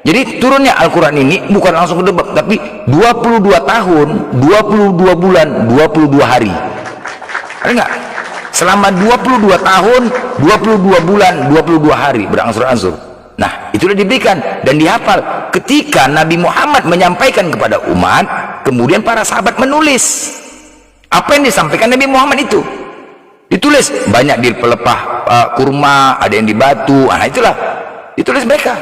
Jadi turunnya Al-Quran ini bukan langsung kedebak, tapi 22 tahun, 22 bulan, 22 hari. Ada nggak? Selama 22 tahun, 22 bulan, 22 hari berangsur-angsur. Nah, itu sudah diberikan dan dihafal. Ketika Nabi Muhammad menyampaikan kepada umat, kemudian para sahabat menulis apa yang disampaikan Nabi Muhammad itu. Ditulis banyak di pelepah kurma, ada yang di batu. Nah, itulah ditulis mereka.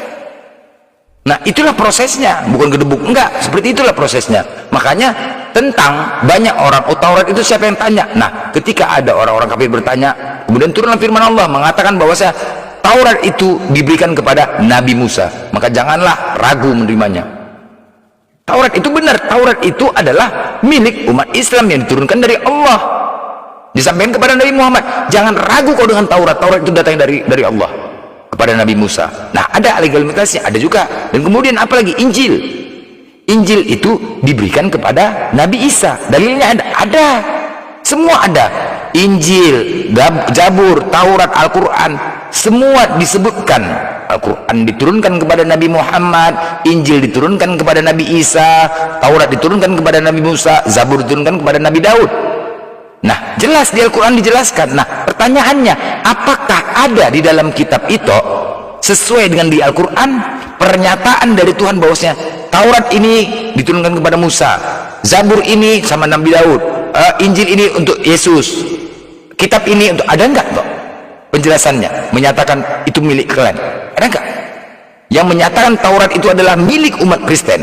Nah, itulah prosesnya, bukan gedebuk, enggak. Seperti itulah prosesnya. Makanya tentang banyak orang, Taurat itu siapa yang tanya? Nah, ketika ada orang-orang kafir bertanya, kemudian turunlah firman Allah mengatakan bahwa Taurat itu diberikan kepada Nabi Musa, maka janganlah ragu menerimanya. Taurat itu benar, Taurat itu adalah milik umat Islam yang diturunkan dari Allah, disampaikan kepada Nabi Muhammad. Jangan ragu kau dengan Taurat. Taurat itu datang dari Allah kepada Nabi Musa. Nah, ada legalitasnya, ada juga. Dan kemudian apalagi Injil. Injil itu diberikan kepada Nabi Isa. Dalilnya ada. Semua ada. Injil, Zabur, Taurat, Al-Quran, semua disebutkan. Al-Quran diturunkan kepada Nabi Muhammad, Injil diturunkan kepada Nabi Isa, Taurat diturunkan kepada Nabi Musa, Zabur diturunkan kepada Nabi Daud. Nah, jelas di Al-Quran dijelaskan. Nah, pertanyaannya, apakah ada di dalam kitab itu sesuai dengan di Al-Quran pernyataan dari Tuhan bahwasanya Taurat ini diturunkan kepada Musa, Zabur ini sama Nabi Daud, Injil ini untuk Yesus, kitab ini untuk, ada enggak toh penjelasannya menyatakan itu milik kalian? Ada enggak yang menyatakan Taurat itu adalah milik umat Kristen?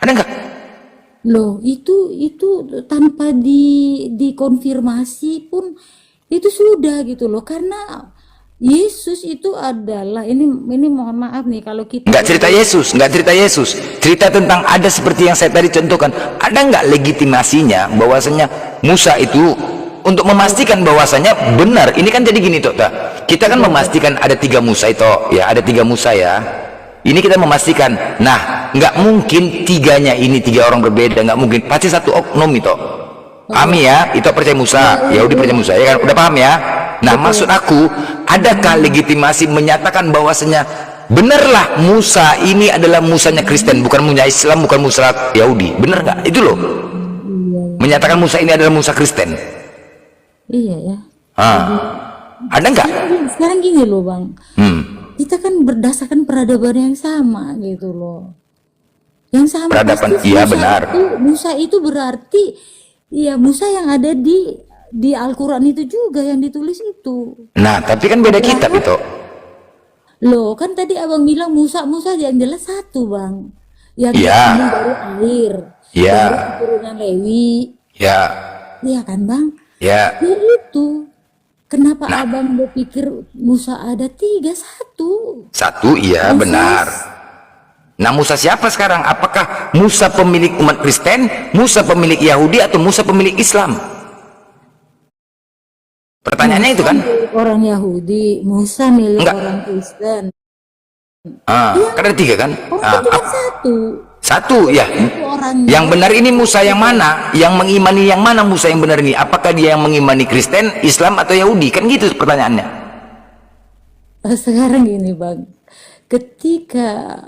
Ada enggak? Loh, itu tanpa dikonfirmasi pun itu sudah gitu loh, karena Yesus itu adalah ini mohon maaf nih kalau kita Enggak cerita Yesus, cerita tentang ada seperti yang saya tadi contohkan. Ada enggak legitimasinya bahwasanya Musa itu untuk memastikan bahwasanya benar? Ini kan jadi gini toh, kita kan memastikan ada 3 Musa itu ya, ada 3 Musa ya. Ini kita memastikan, nah nggak mungkin 3-nya ini 3 orang berbeda, nggak mungkin, pasti satu oknum itu. Pahami ya, itu percaya Musa, Yahudi percaya Musa, ya kan? Udah paham ya? Nah, maksud aku, adakah legitimasi menyatakan bahwasanya benarlah Musa ini adalah Musanya Kristen, bukan Musa Islam, bukan Musa Yahudi, bener nggak? Itu loh, menyatakan Musa ini adalah Musa Kristen. Iya ya. Ada nggak? Sekarang gini loh Bang, kita kan berdasarkan peradaban yang sama gitu loh. Yang sama Peradaban, pasti iya benar. Musa itu berarti ya Musa yang ada di Al-Quran itu juga yang ditulis itu. Nah, tapi kan beda kitab itu. Loh, kan tadi Abang bilang Musa yang jelas satu Bang. Yang Iya. dari air. Iya. Dari keturunan Lewi. Ya, Iya kan Bang? ya. Ya itu. Kenapa Abang berpikir Musa ada 3? Satu, iya Musa. benar. Nah, Musa siapa sekarang? Apakah Musa pemilik umat Kristen, Musa pemilik Yahudi, atau Musa pemilik Islam? Pertanyaannya itu kan? Milik orang Yahudi, Musa milik Enggak. orang Kristen. Kan ada 3 kan? Orang itu kan satu. Satu ya. Itu orangnya. Yang benar ini Musa yang mana? Yang mengimani yang mana Musa yang benar ini? Apakah dia yang mengimani Kristen, Islam, atau Yahudi? Kan gitu pertanyaannya. Sekarang gini Bang, ketika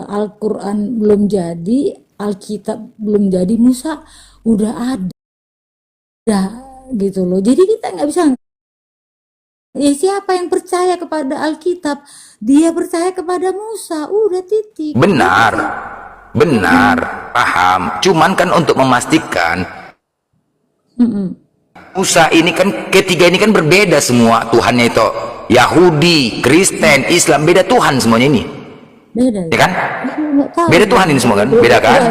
Al-Quran belum jadi, Alkitab belum jadi, Musa udah ada gitu loh. Jadi kita nggak bisa, ya siapa yang percaya kepada Alkitab, dia percaya kepada Musa, udah titik. Benar, paham. Cuman kan untuk memastikan Musa ini kan ketiga ini kan berbeda semua Tuhannya itu. Yahudi, Kristen, Islam, beda Tuhan semuanya ini. Beda Ya kan? Nggak tahu. Beda Tuhan ini semua kan? Beda kan?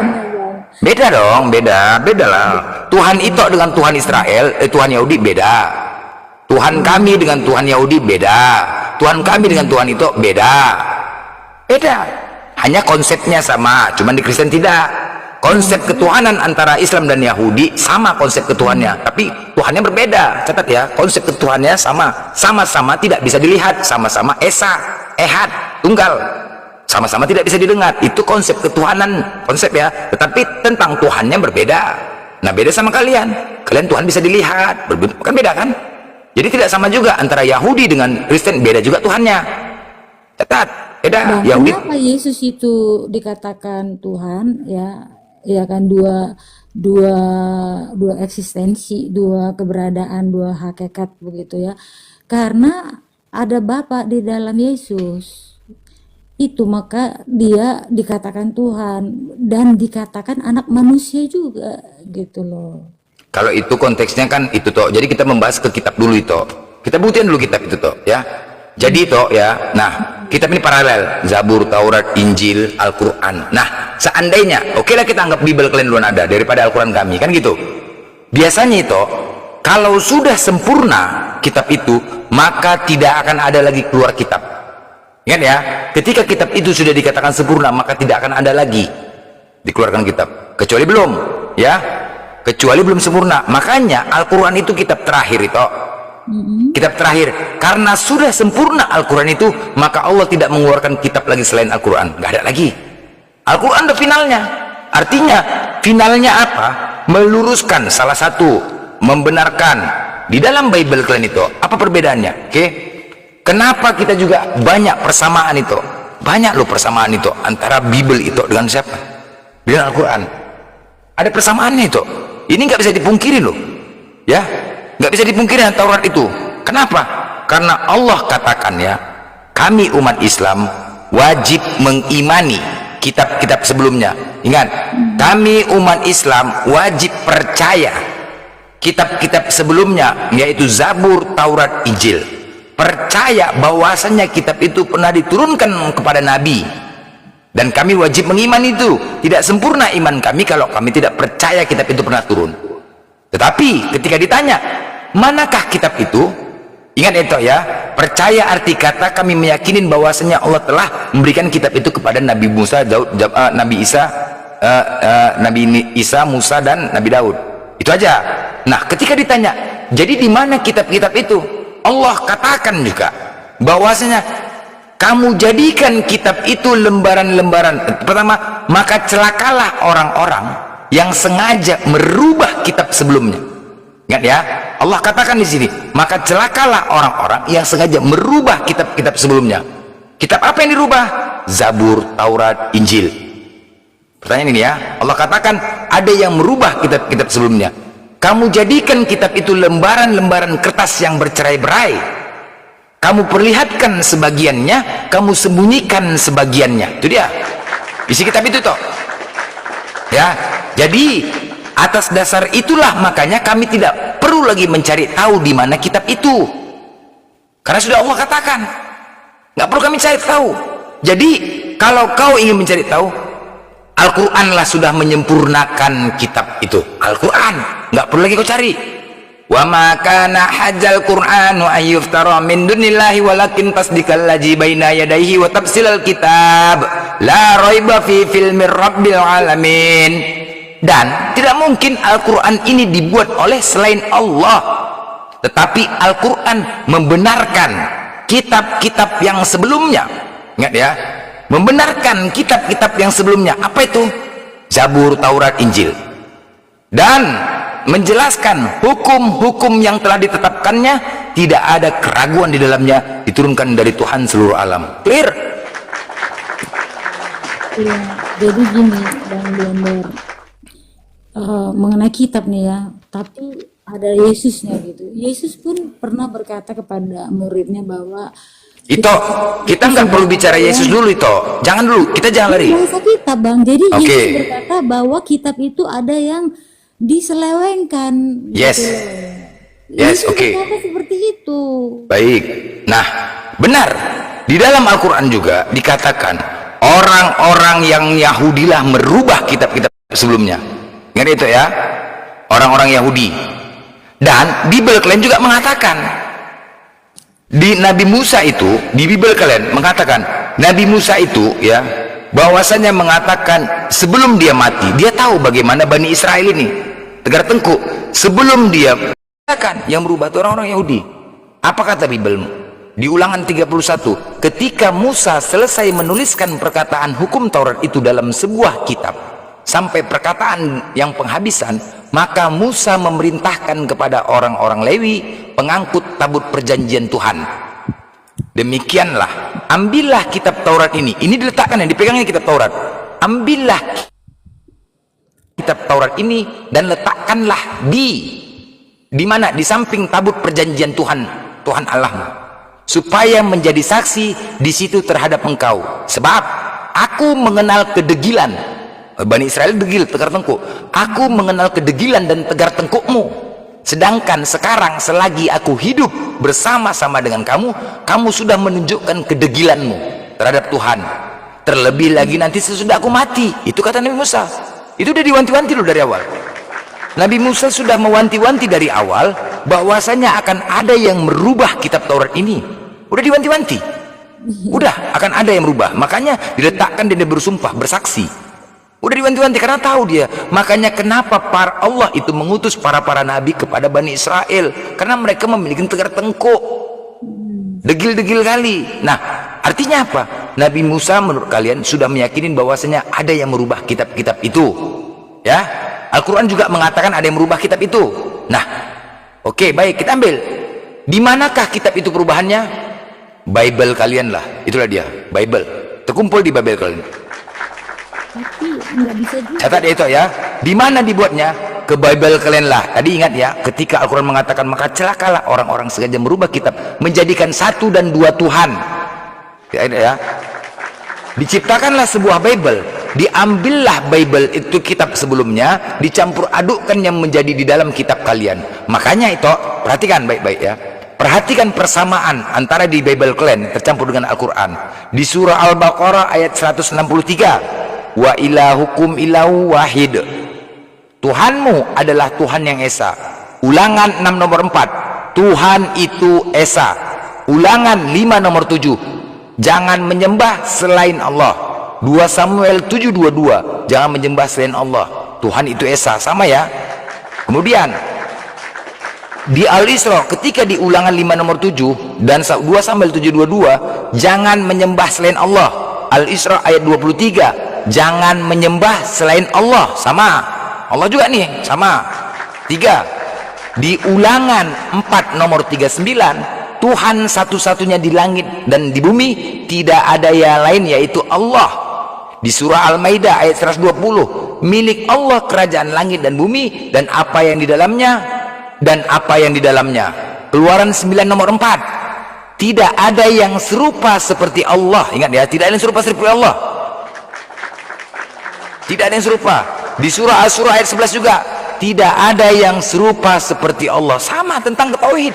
Beda dong, beda lah. Tuhan itu dengan Tuhan Israel, Tuhan Yahudi beda. Tuhan kami dengan Tuhan Yahudi beda. Tuhan kami dengan Tuhan itu beda. Beda. Hanya konsepnya sama, cuman di Kristen tidak. Konsep ketuhanan antara Islam dan Yahudi sama konsep ketuhannya, tapi Tuhannya berbeda. Catat ya, konsep ketuhannya sama-sama tidak bisa dilihat, sama-sama esa, ehad, tunggal, sama-sama tidak bisa didengar. Itu konsep ketuhanan, konsep ya. Tetapi tentang Tuhannya berbeda. Nah, beda sama kalian. Kalian Tuhan bisa dilihat, kan beda kan? Jadi tidak sama juga antara Yahudi dengan Kristen, beda juga Tuhannya. Catat, beda. Nah, Yahudi. kenapa Yesus itu dikatakan Tuhan ya kan, dua eksistensi, dua keberadaan, dua hakikat begitu ya, karena ada Bapa di dalam Yesus itu, maka dia dikatakan Tuhan dan dikatakan anak manusia juga gitu loh. Kalau itu konteksnya kan itu toh. Jadi kita membahas ke kitab dulu itu. Kita buktikan dulu kitab itu toh ya. Jadi toh ya. Nah, kitab ini paralel, Zabur, Taurat, Injil, Al-Quran. Nah, seandainya, oke lah kita anggap Bible kalian duluan ada daripada Al-Quran kami, kan gitu. Biasanya itu, kalau sudah sempurna kitab itu, maka tidak akan ada lagi keluar kitab. Ingat ya, ketika kitab itu sudah dikatakan sempurna, maka tidak akan ada lagi dikeluarkan kitab. Kecuali belum, ya. Kecuali belum sempurna. Makanya Al-Quran itu kitab terakhir itu. Kitab terakhir, karena sudah sempurna Al-Quran itu, maka Allah tidak mengeluarkan kitab lagi selain Al-Quran. Nggak ada lagi. Al-Quran ada finalnya. Artinya finalnya apa? Meluruskan salah satu, membenarkan di dalam Bible kalian itu. Apa perbedaannya? Oke? Kenapa kita juga banyak persamaan itu? Banyak loh persamaan itu antara Bible itu dengan siapa? Dengan Al-Quran. Ada persamaannya itu. Ini nggak bisa dipungkiri loh. Ya, nggak bisa dipungkiri Taurat itu. Kenapa? Karena Allah katakan ya, kami umat Islam wajib mengimani kitab-kitab sebelumnya. Ingat, kami umat Islam wajib percaya kitab-kitab sebelumnya, yaitu Zabur, Taurat, Injil. Percaya bahwasanya kitab itu pernah diturunkan kepada Nabi, dan kami wajib mengimani itu. Tidak sempurna iman kami kalau kami tidak percaya kitab itu pernah turun. Tetapi ketika ditanya, manakah kitab itu? Ingat itu ya, percaya arti kata kami meyakinin bahwasanya Allah telah memberikan kitab itu kepada Nabi Musa, Nabi Isa, Nabi Isa, Musa, dan Nabi Daud. Itu aja. Nah, ketika ditanya, jadi di mana kitab-kitab itu? Allah katakan juga bahwasanya kamu jadikan kitab itu lembaran-lembaran. Pertama, maka celakalah orang-orang yang sengaja merubah kitab sebelumnya. Ingat ya, Allah katakan di sini, maka celakalah orang-orang yang sengaja merubah kitab-kitab sebelumnya. Kitab apa yang dirubah? Zabur, Taurat, Injil. Pertanyaan ini ya, Allah katakan ada yang merubah kitab-kitab sebelumnya. Kamu jadikan kitab itu lembaran-lembaran kertas yang bercerai-berai. Kamu perlihatkan sebagiannya, kamu sembunyikan sebagiannya. Itu dia isi kitab itu toh. Ya, jadi atas dasar itulah makanya kami tidak perlu lagi mencari tahu di mana kitab itu, karena sudah Allah katakan nggak perlu kami cari tahu. Jadi kalau kau ingin mencari tahu, Al-Quran lah sudah menyempurnakan kitab itu. Al-Quran nggak perlu lagi kau cari. Wa ma kana hajjal Qur'anu ayyuftara min dunillahi walakin tasdikal ladzi baina yadayhi wa tafsilal kitab la raiba fi filmir rabbil alamin. Dan tidak mungkin Al-Quran ini dibuat oleh selain Allah, tetapi Al-Quran membenarkan kitab-kitab yang sebelumnya. Ingat ya, membenarkan kitab-kitab yang sebelumnya. Apa itu? Zabur, Taurat, Injil. Dan menjelaskan hukum-hukum yang telah ditetapkannya, tidak ada keraguan di dalamnya, diturunkan dari Tuhan seluruh alam. Clear? Ya, jadi gini Bang Blender, mengenai kitab nih ya, tapi ada Yesusnya gitu. Yesus pun pernah berkata kepada muridnya bahwa Itu kita nggak perlu bicara Yesus dulu, itu jangan dulu, kita jangan lari. bahasa kitab Bang. Jadi Oke. Yesus berkata bahwa kitab itu ada yang diselewengkan. Yes. gitu. Yes, Yesus oke. berkata seperti itu. Baik. Nah, benar. Di dalam Al-Quran juga dikatakan orang-orang yang Yahudilah merubah kitab-kitab sebelumnya. Ingat itu ya, orang-orang Yahudi. Dan Bible kalian juga mengatakan, di Nabi Musa itu, di Bible kalian mengatakan Nabi Musa itu ya, bahwasanya mengatakan sebelum dia mati, dia tahu bagaimana Bani Israel ini tegar tengkuk. Sebelum dia katakan yang berubah itu orang-orang Yahudi. Apa kata Bible? Di Ulangan 31, ketika Musa selesai menuliskan perkataan hukum Taurat itu dalam sebuah kitab sampai perkataan yang penghabisan, maka Musa memerintahkan kepada orang-orang Lewi pengangkut tabut perjanjian Tuhan. Demikianlah, ambillah kitab Taurat ini diletakkan yang dipegangnya kitab Taurat. Ambillah kitab Taurat ini dan letakkanlah di mana? Di samping tabut perjanjian Tuhan Allahmu, supaya menjadi saksi di situ terhadap engkau. Sebab aku mengenal kedegilan. Bani Israel degil, tegar tengkuk. Aku mengenal kedegilan dan tegar tengkukmu. Sedangkan sekarang selagi aku hidup bersama-sama dengan kamu, kamu sudah menunjukkan kedegilanmu terhadap Tuhan. Terlebih lagi nanti sesudah aku mati. Itu kata Nabi Musa. Itu udah diwanti-wanti loh dari awal. Nabi Musa sudah mewanti-wanti dari awal bahwasanya akan ada yang merubah kitab Taurat ini. Udah diwanti-wanti. Udah akan ada yang merubah. Makanya diletakkan dan dia bersumpah, bersaksi. Udah diwanti-wanti karena tahu dia. Makanya kenapa Allah itu mengutus para nabi kepada Bani Israel, karena mereka memiliki tegar tengkuk, degil-degil kali. Nah, artinya apa? Nabi Musa menurut kalian sudah meyakini bahwasanya ada yang merubah kitab-kitab itu. Ya, Al-Quran juga mengatakan ada yang merubah kitab itu. Nah, oke, baik, kita ambil. Di manakah kitab itu perubahannya? Bible kalian lah, itulah dia, Bible. Terkumpul di Bible kalian. Tapi nggak bisa juga. Catat itu ya. Di mana dibuatnya? ke Bible kalian lah. Tadi ingat ya, ketika Al-Quran mengatakan maka celakalah orang-orang sengaja merubah kitab menjadikan satu dan dua Tuhan. Ya. Diciptakanlah sebuah Bible, diambillah Bible itu kitab sebelumnya, dicampur adukkannya menjadi di dalam kitab kalian. Makanya itu perhatikan baik-baik ya, perhatikan persamaan antara di Bible kalian tercampur dengan Al-Quran. Di surah Al-Baqarah ayat 163, wa ilahukum ilahu wahid, Tuhanmu adalah Tuhan yang esa. Ulangan 6 nomor 4, Tuhan itu esa. Ulangan 5 nomor 7, jangan menyembah selain Allah. 2 Samuel 7:22, jangan menyembah selain Allah. Tuhan itu esa, sama ya. Kemudian di Al-Isra ketika di Ulangan 5 nomor 7 dan 2 Samuel 7:22, jangan menyembah selain Allah. Al-Isra ayat 23, jangan menyembah selain Allah, sama. Allah juga nih, sama. 3 di Ulangan 4 nomor 39, Tuhan satu-satunya di langit dan di bumi, tidak ada yang lain yaitu Allah. Di surah Al-Maidah ayat 120, milik Allah kerajaan langit dan bumi dan apa yang di dalamnya, dan apa yang di dalamnya. Keluaran 9 nomor 4, tidak ada yang serupa seperti Allah. Ingat ya, tidak ada yang serupa seperti Allah. Tidak ada yang serupa. Di surah Asy-Syura ayat 11 juga, tidak ada yang serupa seperti Allah. Sama tentang tauhid.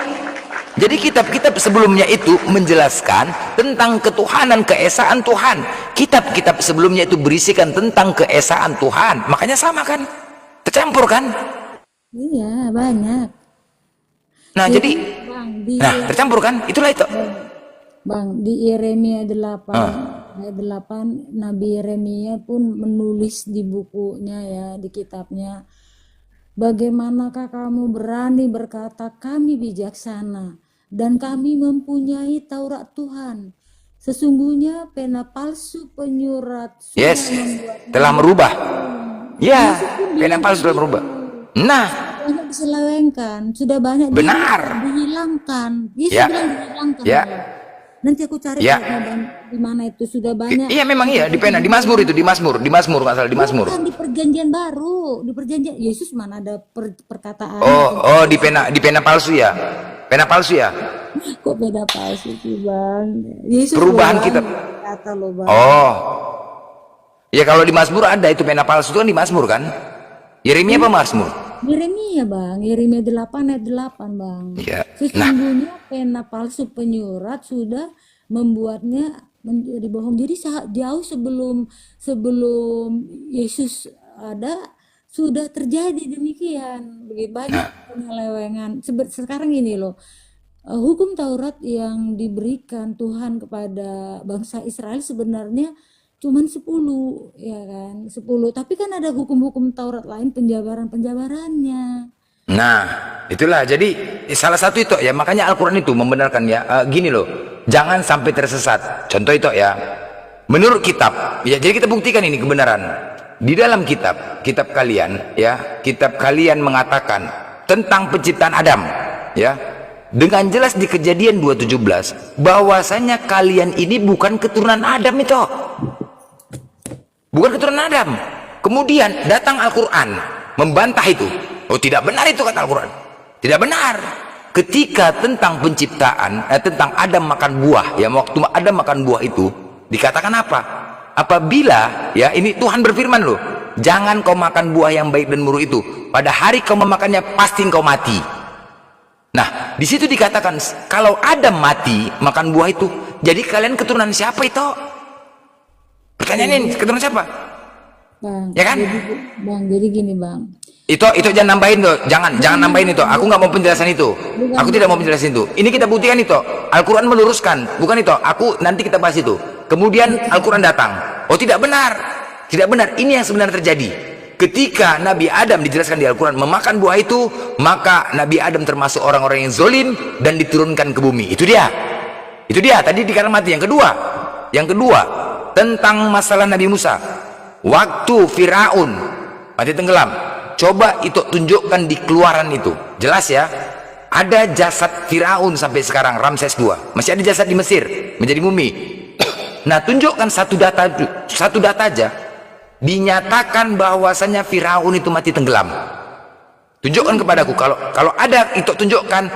Jadi kitab-kitab sebelumnya itu menjelaskan tentang ketuhanan, keesaan Tuhan. Kitab-kitab sebelumnya itu berisikan tentang keesaan Tuhan. Makanya sama kan? Tercampur kan? Iya, banyak. Nah, jadi Bang, tercampur kan? Itulah itu. Bang, di Yeremia 8 ayat 8, Nabi Yeremia pun menulis di bukunya ya, di kitabnya, bagaimanakah kamu berani berkata kami bijaksana dan kami mempunyai Taurat Tuhan, sesungguhnya pena palsu penyurat sudah membuat telah merubah. Ya, pena palsu sudah merubah. Nah, banyak diselewengkan, sudah banyak benar. dihilangkan. Yesus Ya. bilang dihilangkan. Ya. Nanti aku cari Ya. di mana itu sudah banyak. Iya memang iya, di pena, di Mazmur itu, di Mazmur nggak salah, di Mazmur. Bukan di perjanjian baru, di perjanjian Yesus mana ada perkataan. Oh, di pena palsu ya. Pena palsu ya. Kok beda palsu sih Bang? Yesus Perubahan loh, kitab. kata lo Bang. Oh. Ya kalau di Mazmur ada itu pena palsu itu kan di Mazmur kan? Yeremia apa Mazmur? Yeremia Bang, Yeremia 8 ayat 8 Bang. Iya. Sesungguhnya pena palsu penyurat sudah membuatnya menjadi bohong. Jadi jauh sebelum Yesus ada sudah terjadi demikian. Begitu banyak penyelewengan. Sekarang ini loh, hukum Taurat yang diberikan Tuhan kepada bangsa Israel sebenarnya cuman 10, ya kan, 10. Tapi kan ada hukum-hukum Taurat lain, penjabarannya. Nah, itulah. Jadi salah satu itu ya, makanya Al-Quran itu membenarkan ya, gini loh, jangan sampai tersesat. Contoh itu ya, menurut kitab ya, jadi kita buktikan ini kebenaran. Di dalam kitab kalian ya, kitab kalian mengatakan tentang penciptaan Adam ya, dengan jelas di Kejadian 2:17 bahwasanya kalian ini bukan keturunan Adam itu. Bukan keturunan Adam. Kemudian datang Al-Quran membantah itu. Oh, tidak benar itu kata Al-Quran. Tidak benar. Ketika tentang penciptaan, tentang Adam makan buah, ya waktu Adam makan buah itu dikatakan apa? Apabila ya, ini Tuhan berfirman loh, jangan kau makan buah yang baik dan buruk itu. Pada hari kau memakannya pasti kau mati. Nah, di situ dikatakan kalau Adam mati makan buah itu, jadi kalian keturunan siapa itu? Pertanyaannya ini, keturunan siapa? Bang, Ya kan? jadi gini Bang. Itu jangan nambahin tuh, jangan nambahin itu. Aku nggak mau penjelasan itu. Aku tidak mau penjelasan itu. Ini kita buktikan itu. Al-Quran meluruskan, bukan itu. Aku nanti kita bahas itu. Kemudian Al-Quran datang. Oh, tidak benar, tidak benar. Ini yang sebenarnya terjadi. Ketika Nabi Adam dijelaskan di Al-Quran memakan buah itu, maka Nabi Adam termasuk orang-orang yang zolim dan diturunkan ke bumi. Itu dia. Tadi dikatakan mati. Yang kedua tentang masalah Nabi Musa. Waktu Firaun mati tenggelam, coba itu tunjukkan di Keluaran itu. Jelas ya, ada jasad Firaun sampai sekarang, Ramses II. Masih ada jasad di Mesir menjadi mumi. Nah, tunjukkan satu data aja, dinyatakan bahwasanya Firaun itu mati tenggelam. Tunjukkan kepadaku kalau ada itu tunjukkan.